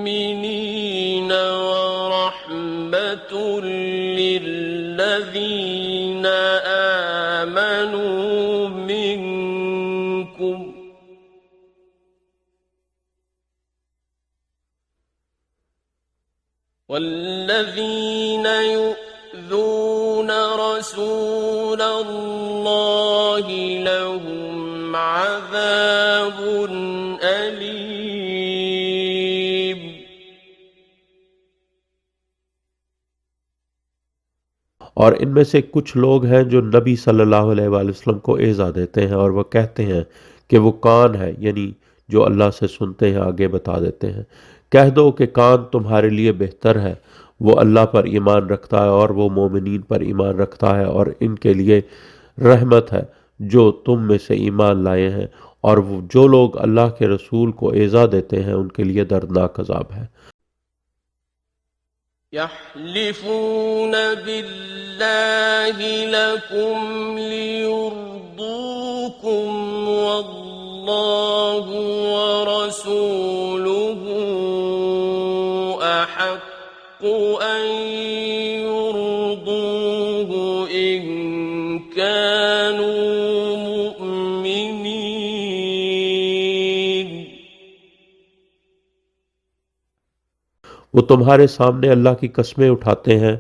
ورحمة للذين آمنوا منكم والذين يؤذون رسول الله لهم عذاب أليم और इनमें से कुछ लोग हैं जो नबी सल्लल्लाहु अलैहि वसल्लम को एज़ा देते हैं और वह कहते हैं कि वो कान है, यानी जो अल्लाह से सुनते हैं आगे बता देते हैं। कह दो कि कान तुम्हारे लिए बेहतर है, वो अल्लाह पर ईमान रखता है और वो मोमिनीन पर ईमान रखता है और इनके लिए रहमत है जो तुम में से ईमान लाए हैं, और वो जो लोग अल्लाह के रसूल को एज़ा देते हैं उनके लिए दर्दनाक अज़ाब है। يحلفون بالله لكم ليرضوكم والله ورسوله أحق أن يرضوه إن كانوا مؤمنين वो तुम्हारे सामने अल्लाह की कस्में उठाते हैं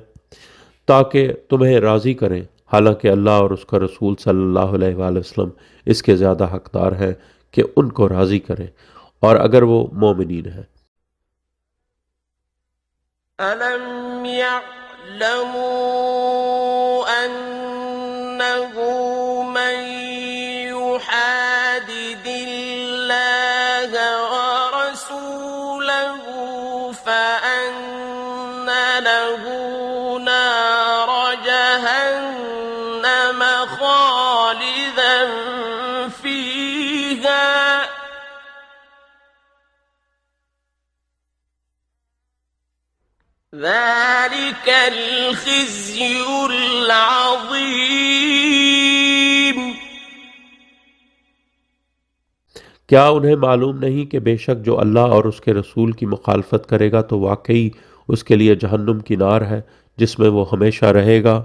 ताकि तुम्हें राज़ी करें, हालांकि अल्लाह और उसका रसूल सल्लल्लाहु अलैहि वसल्लम इसके ज़्यादा हकदार हैं कि उनको राज़ी करें, और अगर वो मोमिनीन हैं। ألم يعلموا أنه من يحادد الله ورسوله فأن له نار جهنم خالدا فيها ذلك الخزي العظيم क्या उन्हें मालूम नहीं कि बेशक जो अल्लाह और उसके रसूल की मुखालफत करेगा तो वाकई उसके लिए जहन्नुम की नार है जिसमें वो हमेशा रहेगा।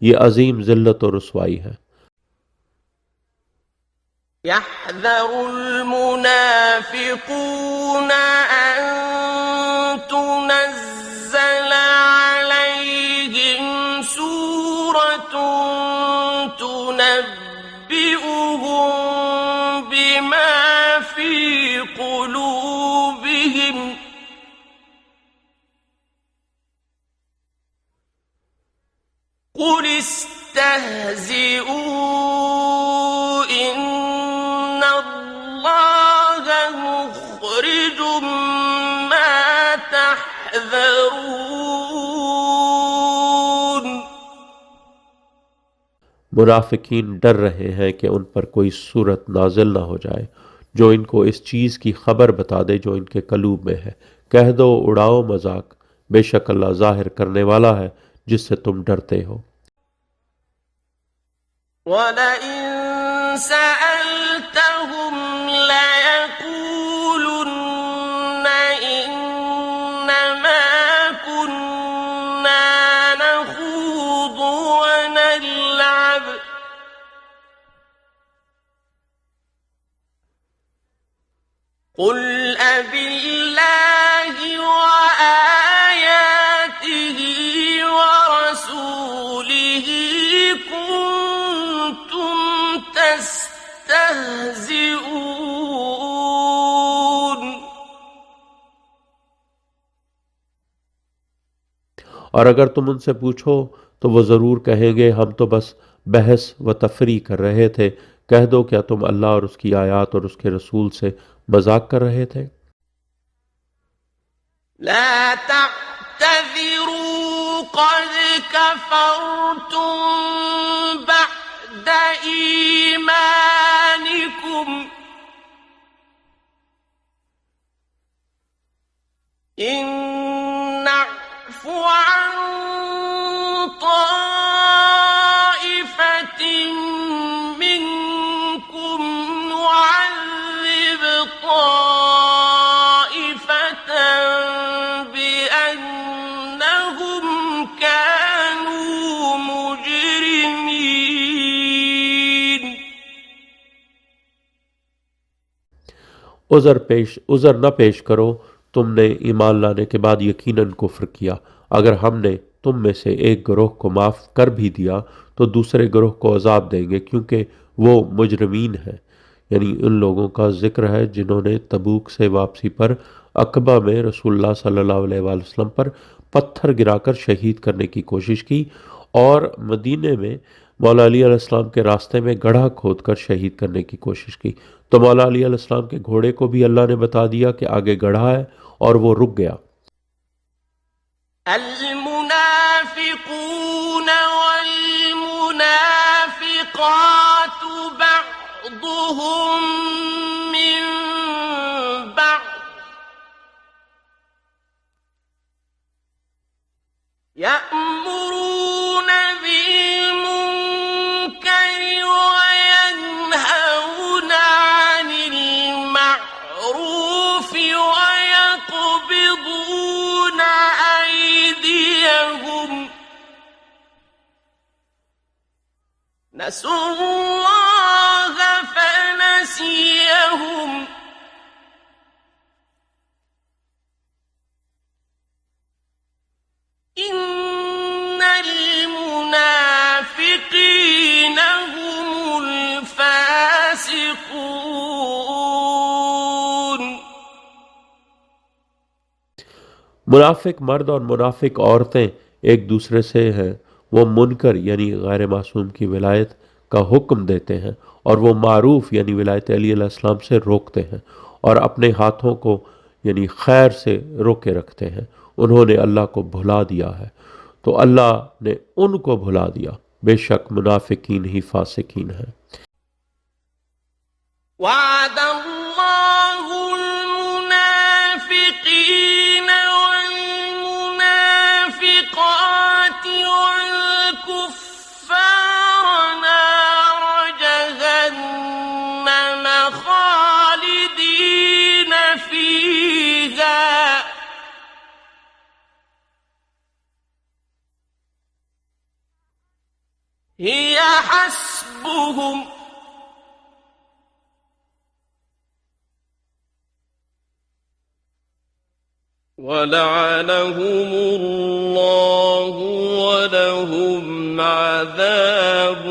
ये अजीम जिल्लत और रुसवाई है। يحذر المنافقون أن تنزل عليهم سورة تنبئهم بما في قلوبهم قل استهزئوا إن الله مخرج ما تحذرون मुनाफिकीन डर रहे हैं कि उन पर कोई सूरत नाजिल ना हो जाए जो इनको इस चीज़ की खबर बता दे जो इनके कलूब में है। कह दो उड़ाओ मजाक, बेशक अल्लाह जाहिर करने वाला है जिससे तुम डरते हो। وَلَئِن سَأَلْتَهُمْ لَيَقُولُنَّ إِنَّمَا كُنَّا نَخُوضُ وَنَلْعَبُ قُلْ أَبِاللَّهِ وَآيَاتِهِ وَرَسُولِهِ كُنتُمْ تَسْتَهْزِئُونَ और अगर तुम उनसे पूछो तो वो ज़रूर कहेंगे हम तो बस बहस व तफरी कर रहे थे। कह दो क्या तुम अल्लाह और उसकी आयत और उसके रसूल से मजाक कर रहे थे? لا تعتذروا قد كفرتم بعد إيمانكم إن نعف عن طائفة منكم نعذب طائفة بأنهم كانوا مجرمين उज़र न पेश करो। तुमने ईमान लाने के बाद यकीनन कुफ्र किया। अगर हमने तुम में से एक गिरोह को माफ़ कर भी दिया तो दूसरे गिरोह को अजाब देंगे, क्योंकि वो मुजरमीन हैं। यानी उन लोगों का जिक्र है जिन्होंने तबूक से वापसी पर अकबा में रसूलुल्लाह सल्लल्लाहु अलैहि वसल्लम पर पत्थर गिराकर शहीद करने की कोशिश की और मदीने में मौला अली अलैहिस्सलाम के रास्ते में गड्ढा खोदकर शहीद करने की कोशिश की। तो मौला अली अलैहिस्सलाम के घोड़े को भी अल्लाह ने बता दिया कि आगे गड्ढा है और वो रुक गया। المنافقون والمنافقات بعضهم من بعض يأمرون بالمنكر وينهون عن المعروف ويقبضون أيديهم نسوا الله فنسيهم إن المنافقين هم الفاسقون मुनाफिक मर्द और मुनाफिक औरतें एक दूसरे से हैं। वो मुनकर यानी गैर मासूम की विलायत का हुक्म देते हैं और वो मारूफ यानी विलायत अली अलैहिस्सलाम से रोकते हैं और अपने हाथों को यानी खैर से रोके रखते हैं। उन्होंने अल्लाह को भुला दिया है तो अल्लाह ने उनको भुला दिया। बेशक मुनाफिकीन ही फासिकीन हैं। وعد الله المنافقين والمنافقات والكفار نار جهنم خالدين فيها هي حسبهم ولعنهم الله ولهم عذاب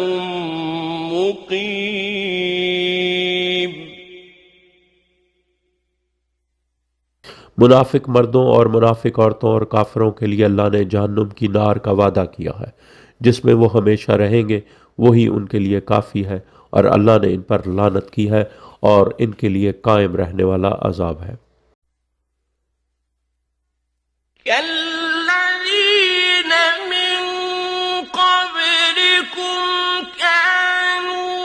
مقيم मुनाफिक मर्दों और मुनाफिक औरतों और काफिरों के लिए अल्लाह ने जहन्नुम की नार का वादा किया है जिसमें वो हमेशा रहेंगे। वही उनके लिए काफ़ी है और अल्लाह ने इन पर लानत की है और इनके लिए कायम रहने वाला अजाब है। كالذين من قبلكم كانوا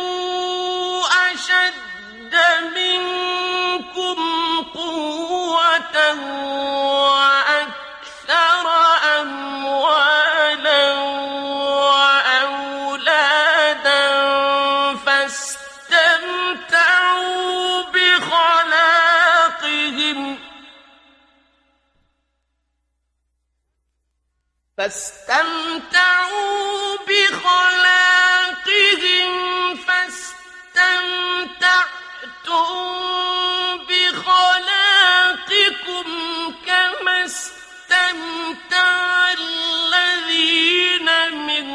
أشد منكم قوة وأكثر أموالا وأولادا فاستمتعوا بخلاقهم فاستمتعتم بخلاقكم كما استمتع الذين من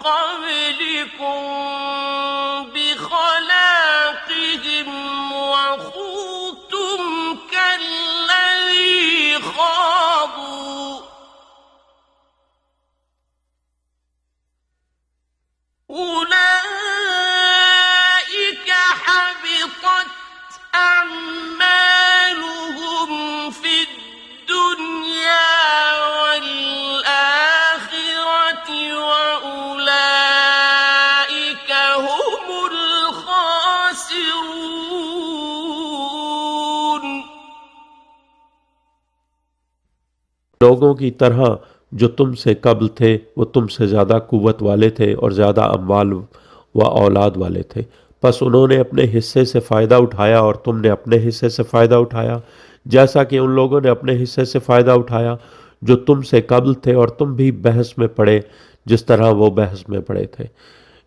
قبلكم بخلاقهم وخوضتم كالذي خاضوا लोगों की तरह जो तुमसे कब्ल थे वो तुमसे ज़्यादा कुव्वत वाले थे और ज़्यादा अम्वाल व औलाद वाले थे, बस उन्होंने अपने हिस्से से फ़ायदा उठाया और तुमने अपने हिस्से से फ़ायदा उठाया, जैसा कि उन लोगों ने अपने हिस्से से फ़ायदा उठाया जो तुमसे कब्ल थे, और तुम भी बहस में पड़े जिस तरह वो बहस में पड़े थे।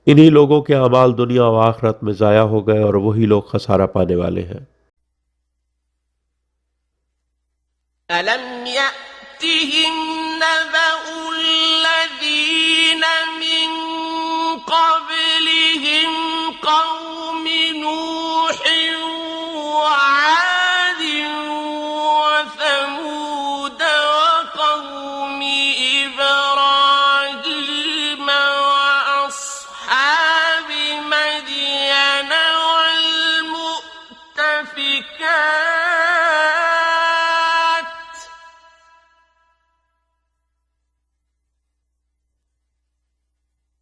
इन्हीं लोगों के अमाल दुनिया व आखिरत में ज़ाया हो गए और वही लोग खसारा पाने वाले हैं। ألم يأتهم نبأ الذين من قبلهم قوم نوح وعاد وثمود وقوم إبراهيم وأصحاب مدين والمؤتفكات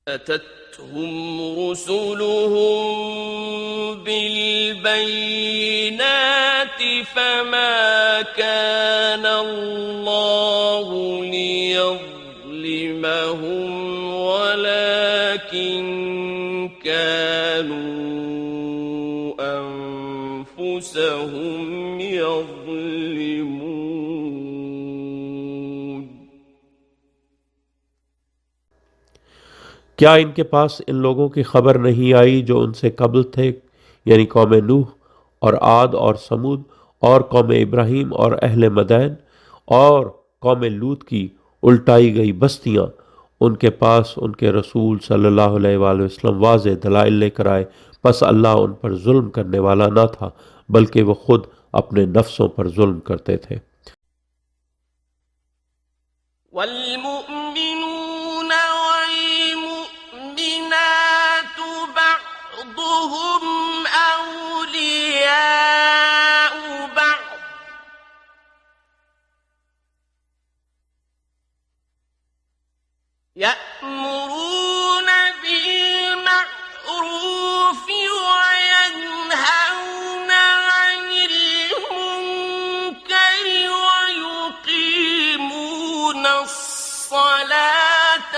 أتتهم رسلهم بالبينات فما كان الله ليظلمهم ولكن كانوا أنفسهم يظلمون. क्या इनके पास इन लोगों की खबर नहीं आई जो उनसे कब्ल थे, यानी कौम नूह और आद और समूद और कौम इब्राहीम और अहले मदैन और कौम लूत की उल्टाई गई बस्तियां? उनके पास उनके रसूल सल्लल्लाहु अलैहि वसल्लम वाज़ेह दलाइल लेकर आए, बस अल्लाह उन पर जुल्म करने वाला न था बल्कि वो खुद अपने नफ्सों पर जुल्म करते थे। والمؤمنون والمؤمنات بعضهم أولياء بعض يأمرون بالمعروف وينهون عن المنكر ويقيمون الصلاة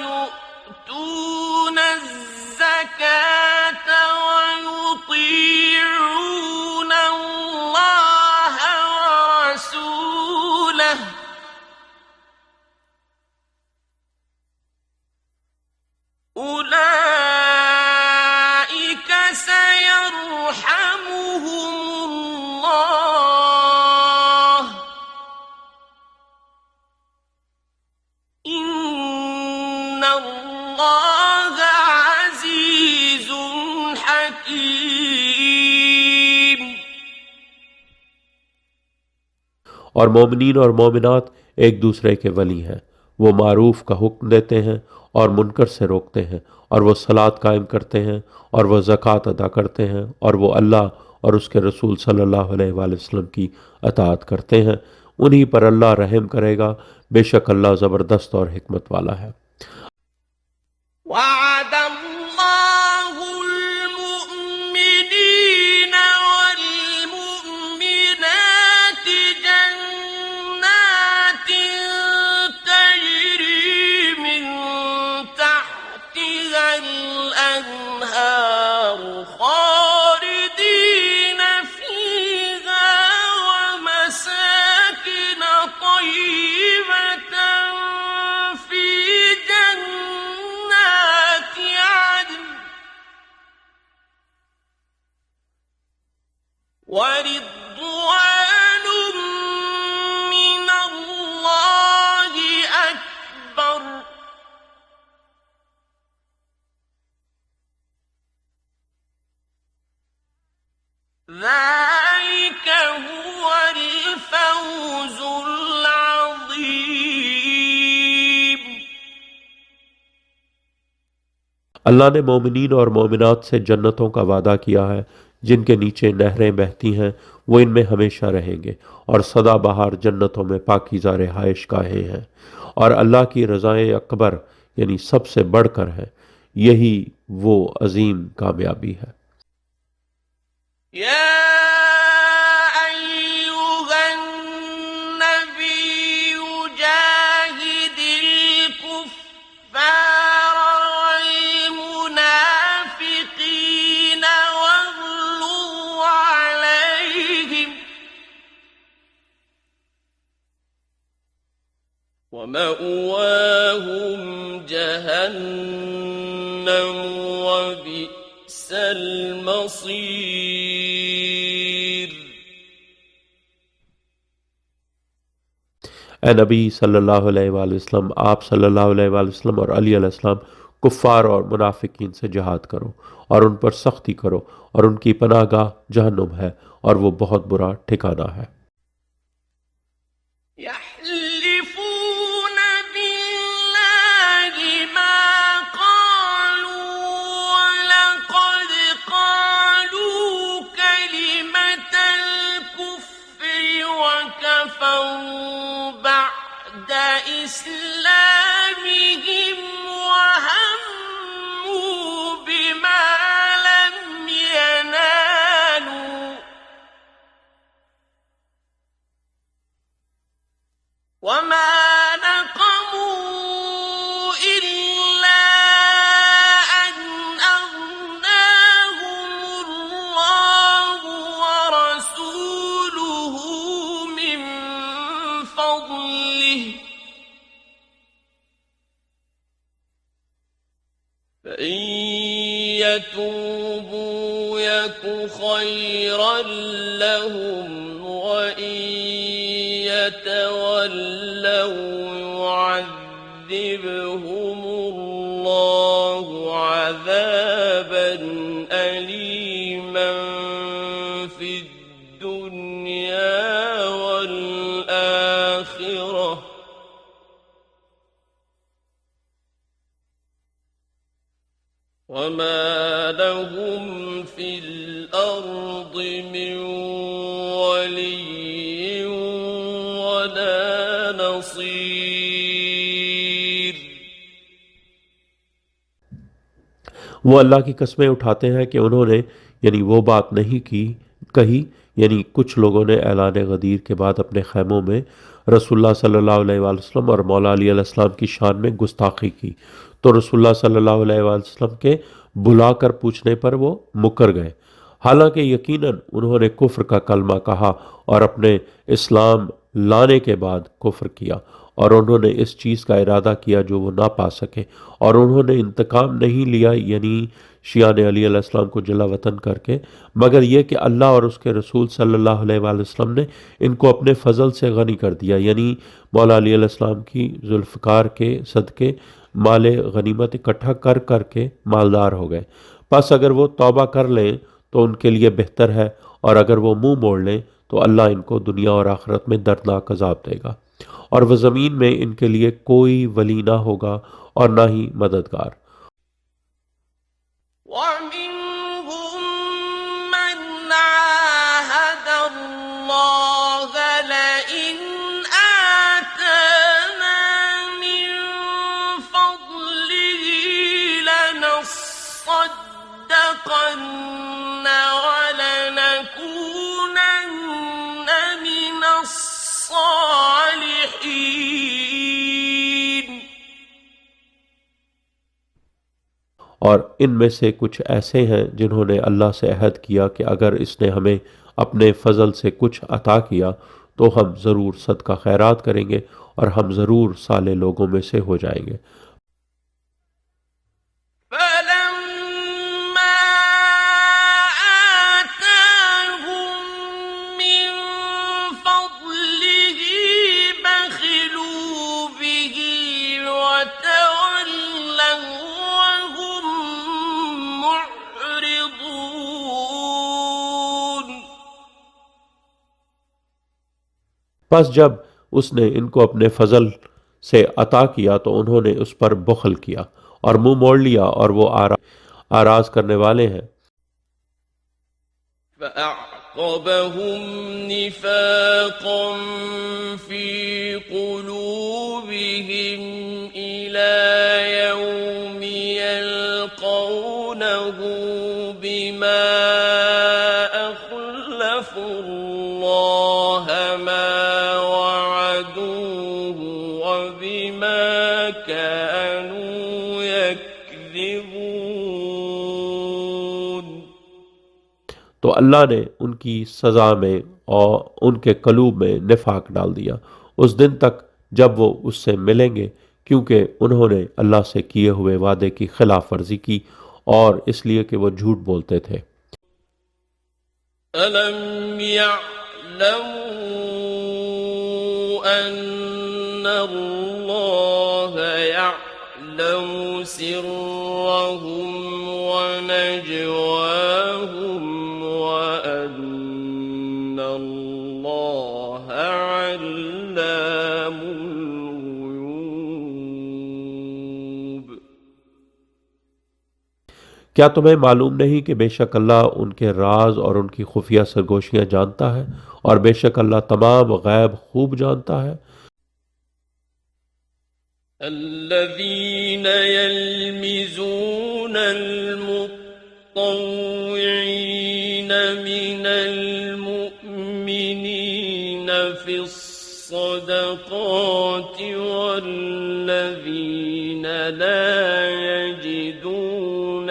ويؤتون الزكاة ويطيعون الله ورسوله أولئك سيرحمهم الله إن الله عزيز حكيم. और मोमिनीन और मोमिनात एक दूसरे के वली हैं, वो मारूफ का हुक्म देते हैं और मुनकर से रोकते हैं, और वो सलात कायम करते हैं और वो ज़कात अदा करते हैं, और वो अल्लाह और उसके रसूल सल्लल्लाहु अलैहि वसल्लम की अताअत करते हैं। उन्हीं पर अल्लाह रहम करेगा, बेशक अल्लाह ज़बरदस्त और हिकमत वाला है। وعد الله المؤمنين والمؤمنات جنات تجري من تحتها الأنهار خالدين فيها ومساكن طيبة في جنات عدن ورضوان من الله أكبر ذلك هو الفوز العظيم. अल्लाह ने मोमिनीन और मोमिनात से जन्नतों का वादा किया है जिनके नीचे नहरें बहती हैं, वो इनमें हमेशा रहेंगे, और सदाबहार जन्नतों में पाकीज़ा रिहाइश गाहें हैं, और अल्लाह की रज़ाए अकबर यानी सबसे बढ़कर है। यही वो अजीम कामयाबी है। يا أيها النبي ومأواهم جهنم وبئس المصير. ए नबी सल्लल्लाहु अलैहि वसल्लम, आप सल्लल्लाहु अलैहि वसल्लम और अली अलैहिस्सलाम कुफ़ार और मुनाफिकीन से जिहाद करो और उन पर सख्ती करो और उनकी पनाहगाह जहन्नुम है और वो बहुत बुरा ठिकाना है। يحلفون بالله ما قالوا ولقد قالوا كلمة الكفر وكفروا بعد إسلامهم وهموا بما لم ينالوا وما نقموا إلا أن أغناهم الله ورسوله من فضله فإن يتوبوا يك خيرا لهم وإن يتولوا يعذبهم الله عذابا أليما في الدنيا والآخرة وما لهم في الأرض من ولي ولا نصير. वो अल्लाह की कस्में उठाते हैं कि उन्होंने यानी वो बात नहीं कही, यानी कुछ लोगों ने ऐलान गदीर के बाद अपने खैमों में रसूलुल्लाह सल्लल्लाहु अलैहि वसल्लम और मौला अली अलैहिस्सलाम की शान में गुस्ताखी की, तो रसूलुल्लाह सल्लल्लाहु अलैहि वसल्लम के बुलाकर पूछने पर वो मुकर गए। हालांकि यकीनन उन्होंने कुफ्र का कलमा कहा और अपने इस्लाम लाने के बाद कुफ्र किया और उन्होंने इस चीज़ का इरादा किया जो वो ना पा सके, और उन्होंने इंतकाम नहीं लिया यानी शियान अली अलैहिस्सलाम को जला वतन करके, मगर यह कि अल्लाह और उसके रसूल सल्लल्लाहु अलैहि वसल्लम ने इनको अपने फजल से गनी कर दिया, यानी मौला अली अलैहिस्सलाम की जुल्फ़कार के सदके माल गनीमत इकट्ठा कर करके मालदार हो गए। बस अगर वो तौबा कर लें तो उनके लिए बेहतर है, और अगर वो मुंह मोड़ लें तो अल्लाह इनको दुनिया और आखिरत में दर्दनाक अज़ाब देगा, और वह ज़मीन में इनके लिए कोई वली ना होगा और ना ही मददगार। ومنهم من عاهد الله لئن آتانا من فضله لنصدقن ولنكونن من الصالحين. और इनमें से कुछ ऐसे हैं जिन्होंने अल्लाह से अहद किया कि अगर इसने हमें अपने फजल से कुछ अता किया तो हम ज़रूर सदका खैरात करेंगे और हम ज़रूर साले लोगों में से हो जाएंगे। فلما آتاهم من فضله بخلوا به وتولوا وهم معرضون. बस जब उसने इनको अपने फजल से अता किया तो उन्होंने उस पर बुखल किया और मुंह मोड़ लिया, और वो आराज करने वाले हैं। فأعقبهم نفاقا في قلوبهم إلى يوم يلقونه بما أخلفوا الله ما وعدوه وبما كانوا يكذبون. तो अल्लाह ने उनकी सज़ा में और उनके कलूब में निफाक डाल दिया उस दिन तक जब वो उससे मिलेंगे, क्योंकि उन्होंने अल्लाह से किए हुए वादे की खिलाफ वर्जी की और इसलिए कि वो झूठ बोलते थे। ألم يعلموا أن الله يعلم سرهم ونجواهم وأن الله علام الغيوب। क्या तुम्हें मालूम नहीं कि बेशक अल्लाह उनके राज और उनकी खुफिया सरगोशियां जानता है और बेशक अल्लाह तमाम गैब खूब जानता है। الذين يلمزون المطوعين من المؤمنين في الصدقات والذين لا يجدون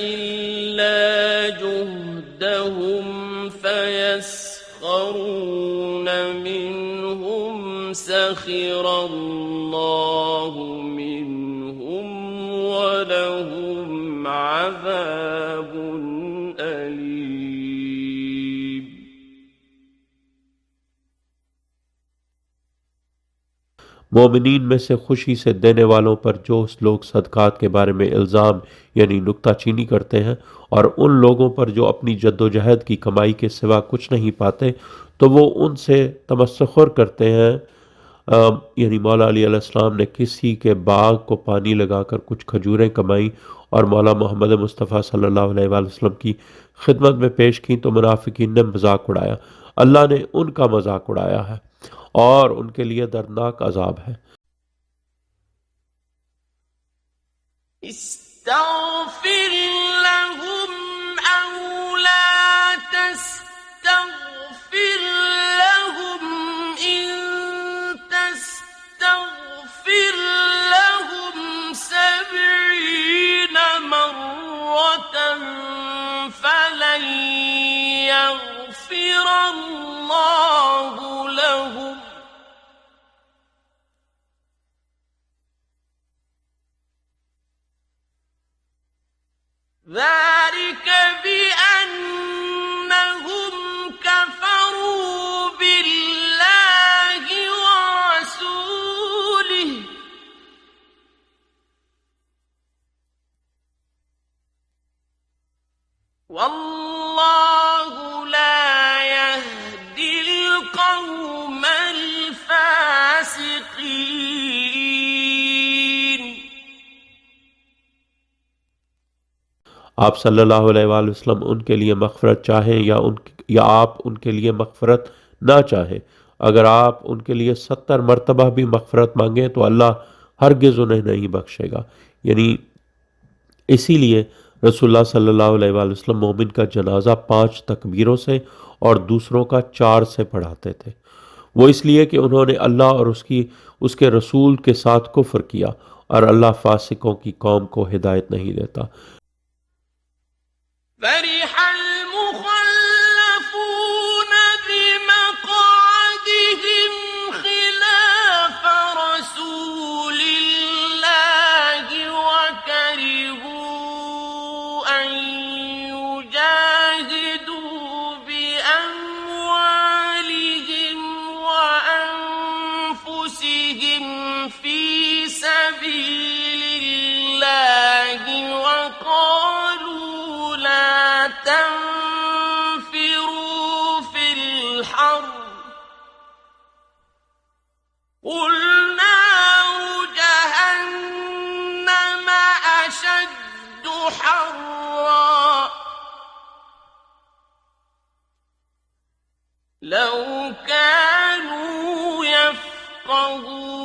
إلا جهدهم فيسخرون منهم سخر الله منهم ولهم عذاب أليم। मोमिनीन में से खुशी से देने वालों पर जो लोग सदकात के बारे में इल्ज़ाम यानी नुक्ताचीनी करते हैं और उन लोगों पर जो अपनी जद्दोजहद की कमाई के सिवा कुछ नहीं पाते, तो वो उनसे तमस्खुर करते हैं। यानी मौला अली अलैहिस्सलाम ने किसी के बाग को पानी लगाकर कुछ खजूरें कमाई और मौला मोहम्मद मुस्तफ़ा सल्लल्लाहु अलैहि वसल्लम की खिदमत में पेश की तो मुनाफिकीन ने मजाक उड़ाया। अल्लाह ने उनका मजाक उड़ाया है और उनके लिए दर्दनाक अजाब है। استغفر لهم أو لا تستغفر لهم إن تستغفر لهم 70 مرة فلن يغفر الله لهم ذلك بأنهم كفروا بالله ورسوله والله لا يهدي القوم الفاسقين। आप सल्लल्लाहु अलैहि वसल्लम उनके लिए मग़फ़िरत चाहें या आप उनके लिए मग़फ़िरत ना चाहें, अगर आप उनके लिए 70 मरतबा भी मग़फ़िरत मांगें तो अल्लाह हरगिज़ उन्हें नहीं बख्शेगा। यानी इसीलिए रसूलुल्लाह सल्लल्लाहु अलैहि वसल्लम मोमिन का जनाजा 5 तकबीरों से और दूसरों का 4 से पढ़ाते थे। वो इसलिए कि उन्होंने अल्लाह और उसके रसूल के साथ कुफ्र किया और अल्लाह फासिकों की कौम को हिदायत नहीं देता। فرح المخلفون بمقعدهم خلاف رسول الله وكرهوا أن يجاهدوا بأموالهم وأنفسهم في سبيل الله وقالوا لا تنفروا في الحر قل نار جهنم أشد حرا لو كانوا يفقهون।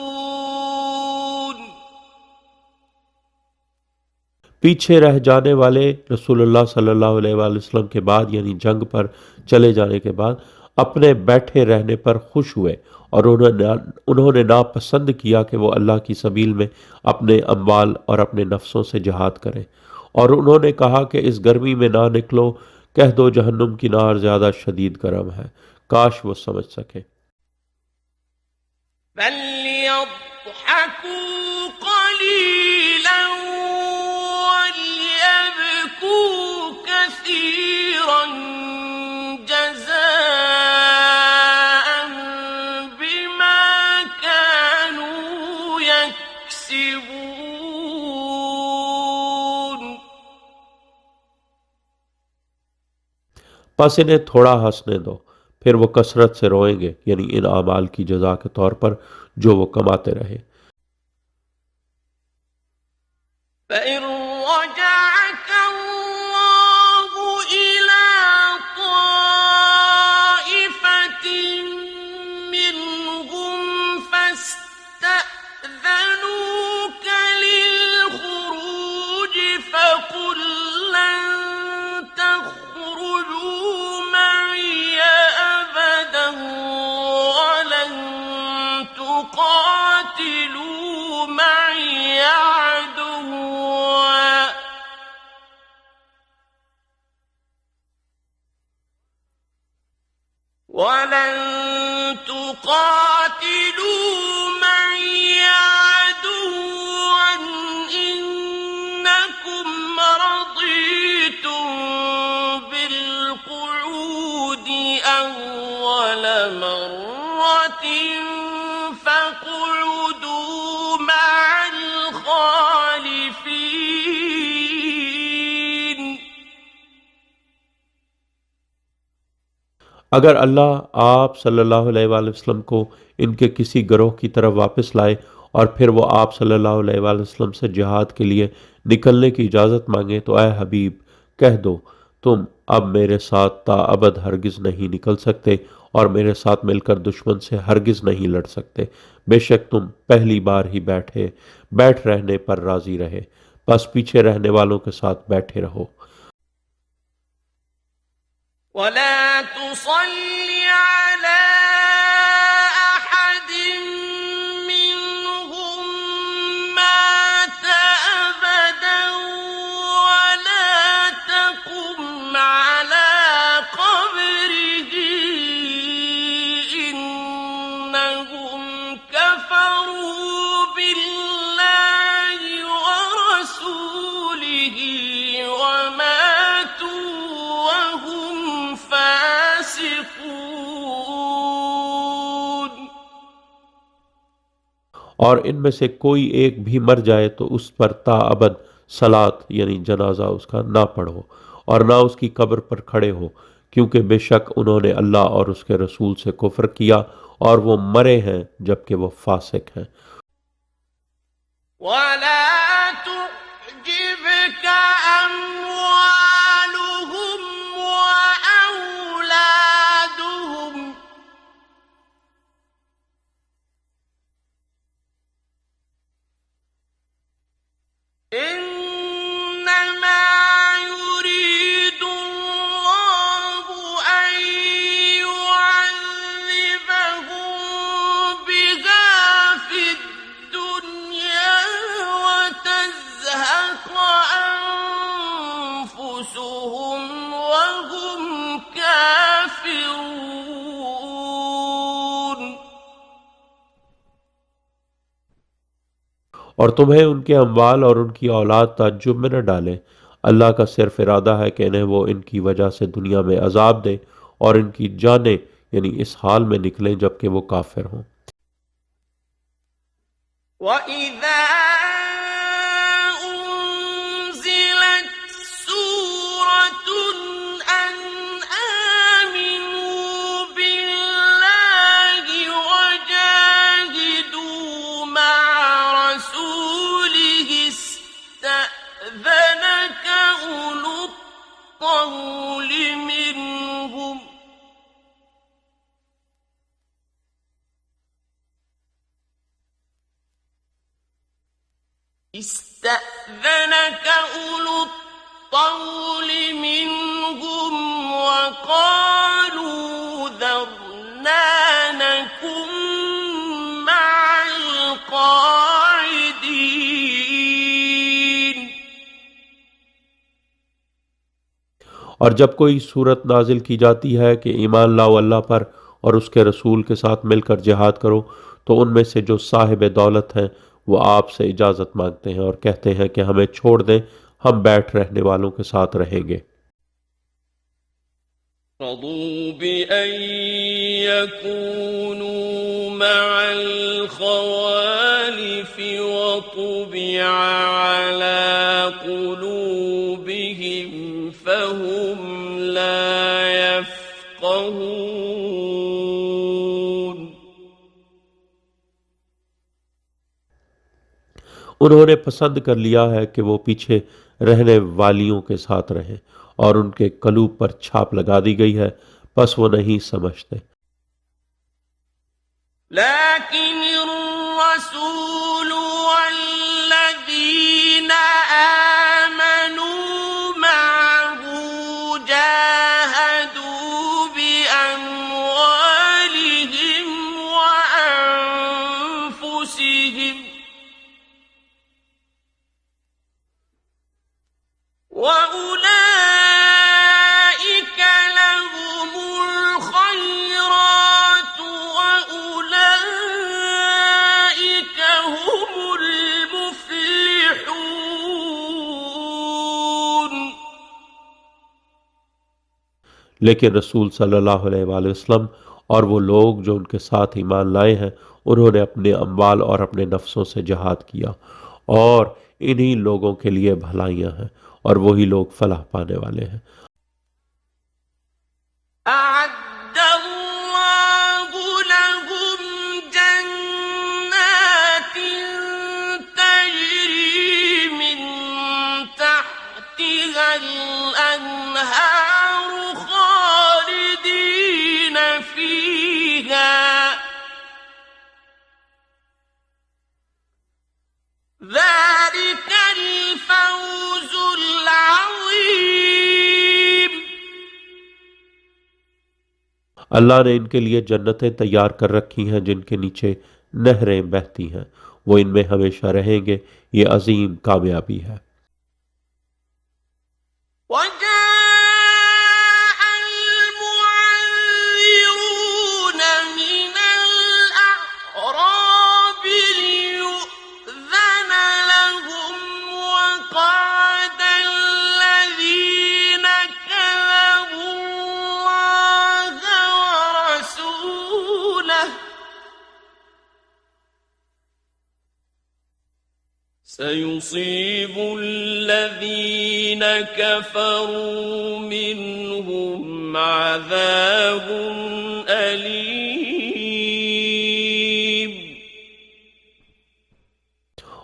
पीछे रह जाने वाले रसूलुल्लाह सल्लल्लाहु अलैहि वसल्लम के बाद यानी जंग पर चले जाने के बाद अपने बैठे रहने पर खुश हुए और उन्होंने नापसंद किया कि वो अल्लाह की सबील में अपने अम्वाल और अपने नफ्सों से जिहाद करें। और उन्होंने कहा कि इस गर्मी में ना निकलो, कह दो जहन्नुम की नार ज़्यादा शदीद गर्म है। काश वो समझ सके। فليضحكوا قليلا وليبكوا كثيرا جزاء بما كانوا يكسبون। बस इन्हें थोड़ा हंसने दो, फिर वो कसरत से रोएंगे, यानी इन आमाल की जजा के तौर पर जो वो कमाते रहे। فإن رجعك الله إلى طائفة منهم فاستأذنوك للخروج فقل لن تخرجوا معي أبدا ولن تقاتلوا معي عدوا إنكم رضيتم بالقعود أول مرة فاقعدوا مع الخالفين। अगर अल्लाह आप सल्लल्लाहु अलैहि वसल्लम को इनके किसी गिरोह की तरफ वापस लाए और फिर वो आप सल्लल्लाहु अलैहि वसल्लम से जिहाद के लिए निकलने की इजाज़त मांगे तो ऐ हबीब कह दो, तुम अब मेरे साथ ताअबद हरगिज़ नहीं निकल सकते और मेरे साथ मिलकर दुश्मन से हरगिज़ नहीं लड़ सकते। बेशक तुम पहली बार ही बैठ रहने पर राज़ी रहे, बस पीछे रहने वालों के साथ बैठे रहो। ولا تصل على أحد منهم مات أبدا ولا تقم على قبره إنهم كفروا بالله ورسوله وماتوا وهم فاسقون। और इनमें से कोई एक भी मर जाए तो उस पर ताअबद सलात यानी जनाजा उसका ना पढ़ो और ना उसकी कब्र पर खड़े हो, क्योंकि बेशक उन्होंने अल्लाह और उसके रसूल से कुफ्र किया और वो मरे हैं जबकि वो फासिक हैं। ولا تعجبك أموالهم وأولادهم إنما يريد الله أن يعذبهم بها في الدنيا وتزهق أنفسهم وهم كافرون। और तुम्हें उनके अम्वाल और उनकी औलाद ताज्जुब में न डाले। अल्लाह का सिर्फ इरादा है कि इन्हें वो इनकी वजह से दुनिया में अजाब दे और इनकी जानें यानी इस हाल में निकलें जबकि वो काफिर हों। وَإِذَا أُنزِلَتْ سُورَةٌ أَنْ آمِنُوا بِاللَّهِ وَجَاهِدُوا مَعَ رَسُولِهِ اسْتَأْذَنَكَ أُولُو الطَّوْلِ مِنْهُمْ وقالوا ذروا और जब कोई सूरत नाजिल की जाती है कि ईमान लाओ अल्लाह पर और उसके रसूल के साथ मिलकर जिहाद करो, तो उनमें से जो साहिब दौलत हैं वो आपसे इजाज़त मांगते हैं और कहते हैं कि हमें छोड़ दें, हम बैठ रहने वालों के साथ रहेंगे। رضوا بأن يكونوا مع الخوالف وطبع على قلوبهم فهم لا يفقهون उन्होंने पसंद कर लिया है कि वो पीछे रहने वालियों के साथ रहें और उनके कलूब पर छाप लगा दी गई है, बस वो नहीं समझते। لكن الرسول والذين آمنوا معه جاهدوا بأموالهم وأنفسهم وأولئك لهم الخيرات وأولئك هم المفلحون लेकिन रसूल सल्लल्लाहु अलैहि वसल्लम और वो लोग जो उनके साथ ईमान लाए हैं, उन्होंने अपने अम्वाल और अपने नफ्सों से जिहाद किया, और इन्हीं लोगों के लिए भलाइयाँ हैं और वही लोग फलाह पाने वाले हैं। أعد الله لهم جنات تجري من تحتها الأنهار خالدين فيها ذلك الفوز العظيم अल्लाह ने इनके लिए जन्नतें तैयार कर रखी हैं जिनके नीचे नहरें बहती हैं, वो इनमें हमेशा रहेंगे, ये अजीम कामयाबी है। وجاء المعذرون من الأعراب ليؤذن لهم وقعد الذين كذبوا الله ورسوله سيصيب الذين كفروا منهم عذاب أليم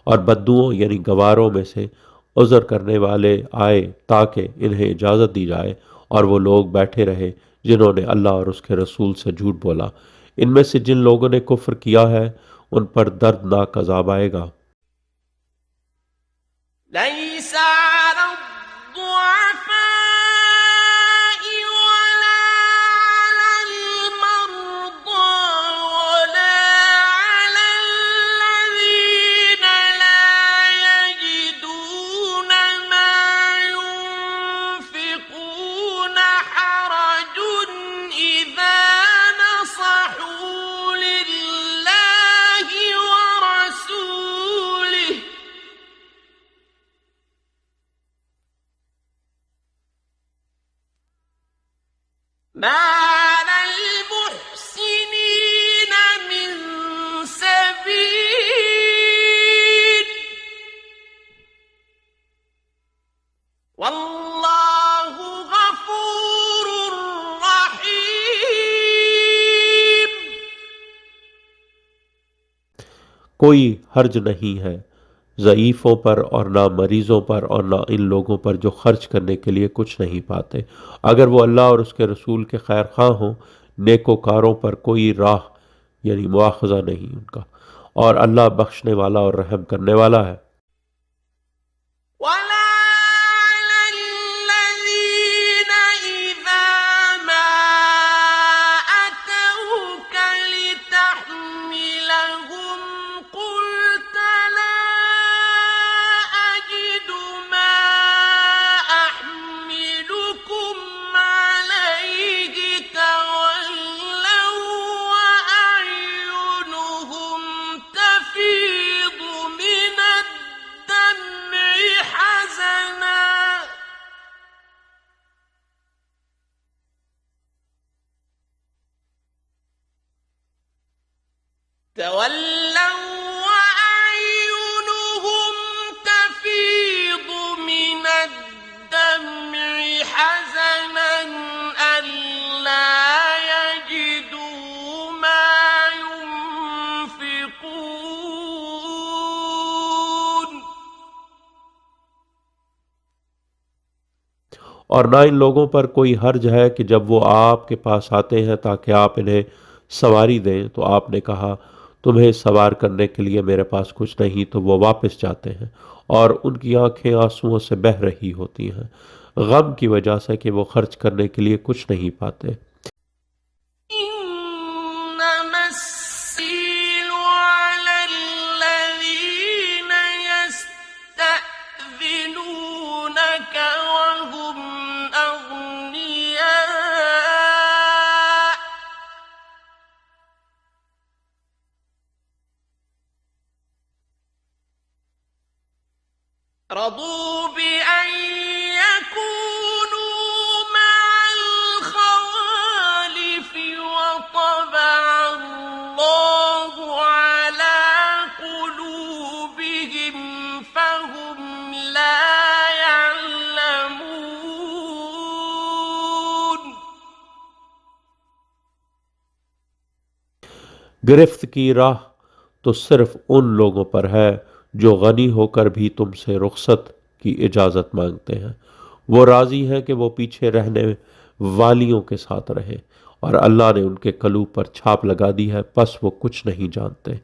और बद्दुओं यानी गवारों में से उज़र करने वाले आए ताकि इन्हें इजाज़त दी जाए, और वो लोग बैठे रहे जिन्होंने अल्लाह और उसके रसूल से झूठ बोला। इनमें से जिन लोगों ने कुफ्र किया है उन पर दर्दनाक अज़ाब आएगा। ليس على الضعفاء ولا على المرضى ولا على الذين لا يجدون ما ينفقون حرج إذا نصحوا لله ورسوله ما على المحسنين من سبيل والله غفور رحيم कोई हर्ज नहीं है ज़ईफ़ों पर और ना मरीज़ों पर और ना इन लोगों पर जो खर्च करने के लिए कुछ नहीं पाते, अगर वो अल्लाह और उसके रसूल के खैर खां हों। नेकोकारों पर कोई राह यानी मुआखज़ा नहीं उनका, और अल्लाह बख्शने वाला और रहम करने वाला है। ولا على الذين إذا ما أتوك لتحملهم قلت لا أجد ما أحملكم और ना इन लोगों पर कोई हर्ज है कि जब वो आपके पास आते हैं ताकि आप इन्हें सवारी दें तो आपने कहा तुम्हें सवार करने के लिए मेरे पास कुछ नहीं, तो वो वापस जाते हैं और उनकी आंखें आंसुओं से बह रही होती हैं गम की वजह से कि वो खर्च करने के लिए कुछ नहीं पाते। إنما السيل على الذين يستأذنونك وهم أغنياء رضوا بأن يكونوا مع الخوالف وطبع الله على قلوبهم فهم لا يعلمون गिरफ्त की राह तो सिर्फ उन लोगों पर है जो गनी होकर भी तुमसे रुखसत की इजाज़त मांगते हैं। वो राज़ी हैं कि वो पीछे रहने वालियों के साथ रहे और अल्लाह ने उनके कलूब पर छाप लगा दी है, बस वो कुछ नहीं जानते।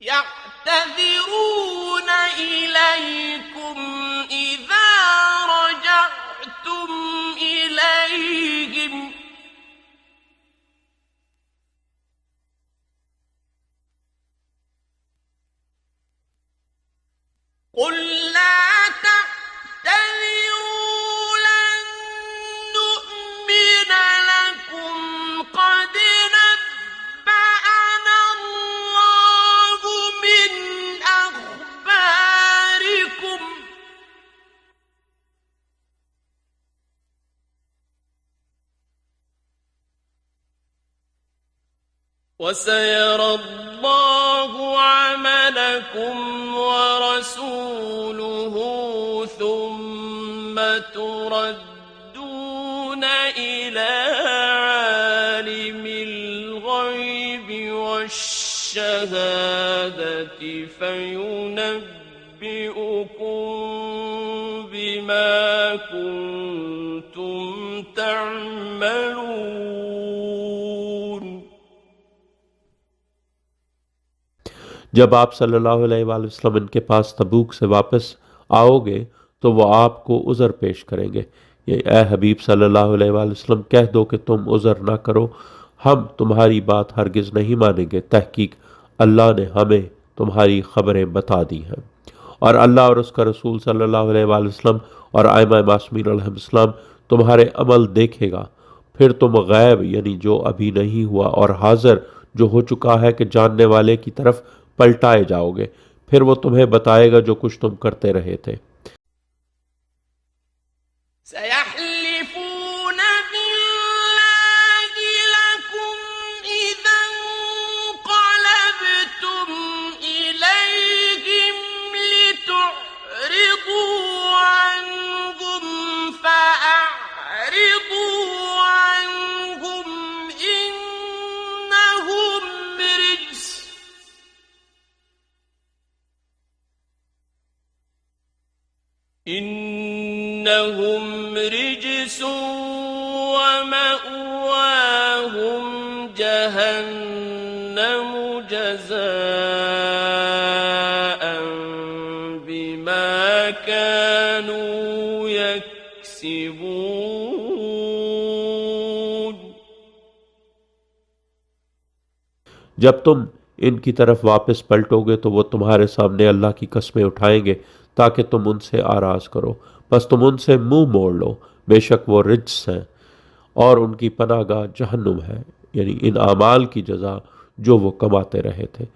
يعتذرون إليكم إذا رجعتم إليهم قل لا تعتذروا لن نؤمن لكم قد نبأنا الله من أخباركم وسيرى الله عملكم ورسوله ثم تردون إلى عالم الغيب والشهادة فينبئكم بما كنتم تعملون। जब आप सल्लल्लाहु अलैहि वसल्लम इनके पास तबूक से वापस आओगे तो वो आपको उज़र पेश करेंगे। ये ए हबीब सल्लल्लाहु अलैहि वसल्लम कह दो कि तुम उज़र ना करो, हम तुम्हारी बात हरगिज़ नहीं मानेंगे। तहकीक अल्लाह ने हमें तुम्हारी खबरें बता दी हैं और अल्लाह और उसका रसूल सल्लल्लाहु अलैहि वसल्लम और आइमा मासूमीन अलैहिस्सलाम तुम्हारे अमल देखेगा। फिर तुम गैब यानी जो अभी नहीं हुआ और हाजिर जो हो चुका है कि जानने वाले की तरफ पलटाए जाओगे, फिर वो तुम्हें बताएगा जो कुछ तुम करते रहे थे। سيحلفون بالله لكم إذا انقلبتم إليهم لتعرضوا عنهم فأعرضوا عنهم إنهم رجس إنهم رجس ومأواهم جهنم جزاء بما كانوا يكسبون। जब तुम इनकी तरफ वापस पलटोगे तो वो तुम्हारे सामने अल्लाह की कस्में उठाएंगे ताकि तुम उनसे आराज करो, बस तुम उनसे मुंह मोड़ लो, बेशक वो रिज्स हैं और उनकी पनाहगाह जहन्नुम है, यानी इन आमाल की जजा जो वो कमाते रहे थे।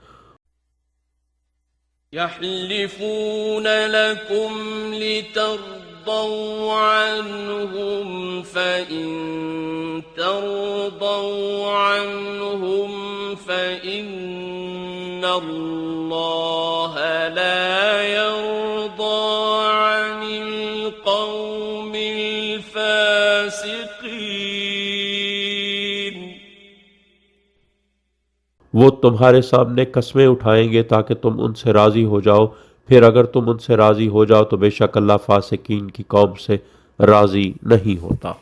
يحلفون لكم لترضوا عنهم فإن ترضوا عنهم فإن الله لا يرضى عن القوم الفاسقين। वो तुम्हारे सामने कस्में उठाएंगे ताकि तुम उनसे राजी हो जाओ, फिर अगर तुम उनसे राज़ी हो जाओ तो बेशक अल्लाह फासिकीन की कौम से राज़ी नहीं होता।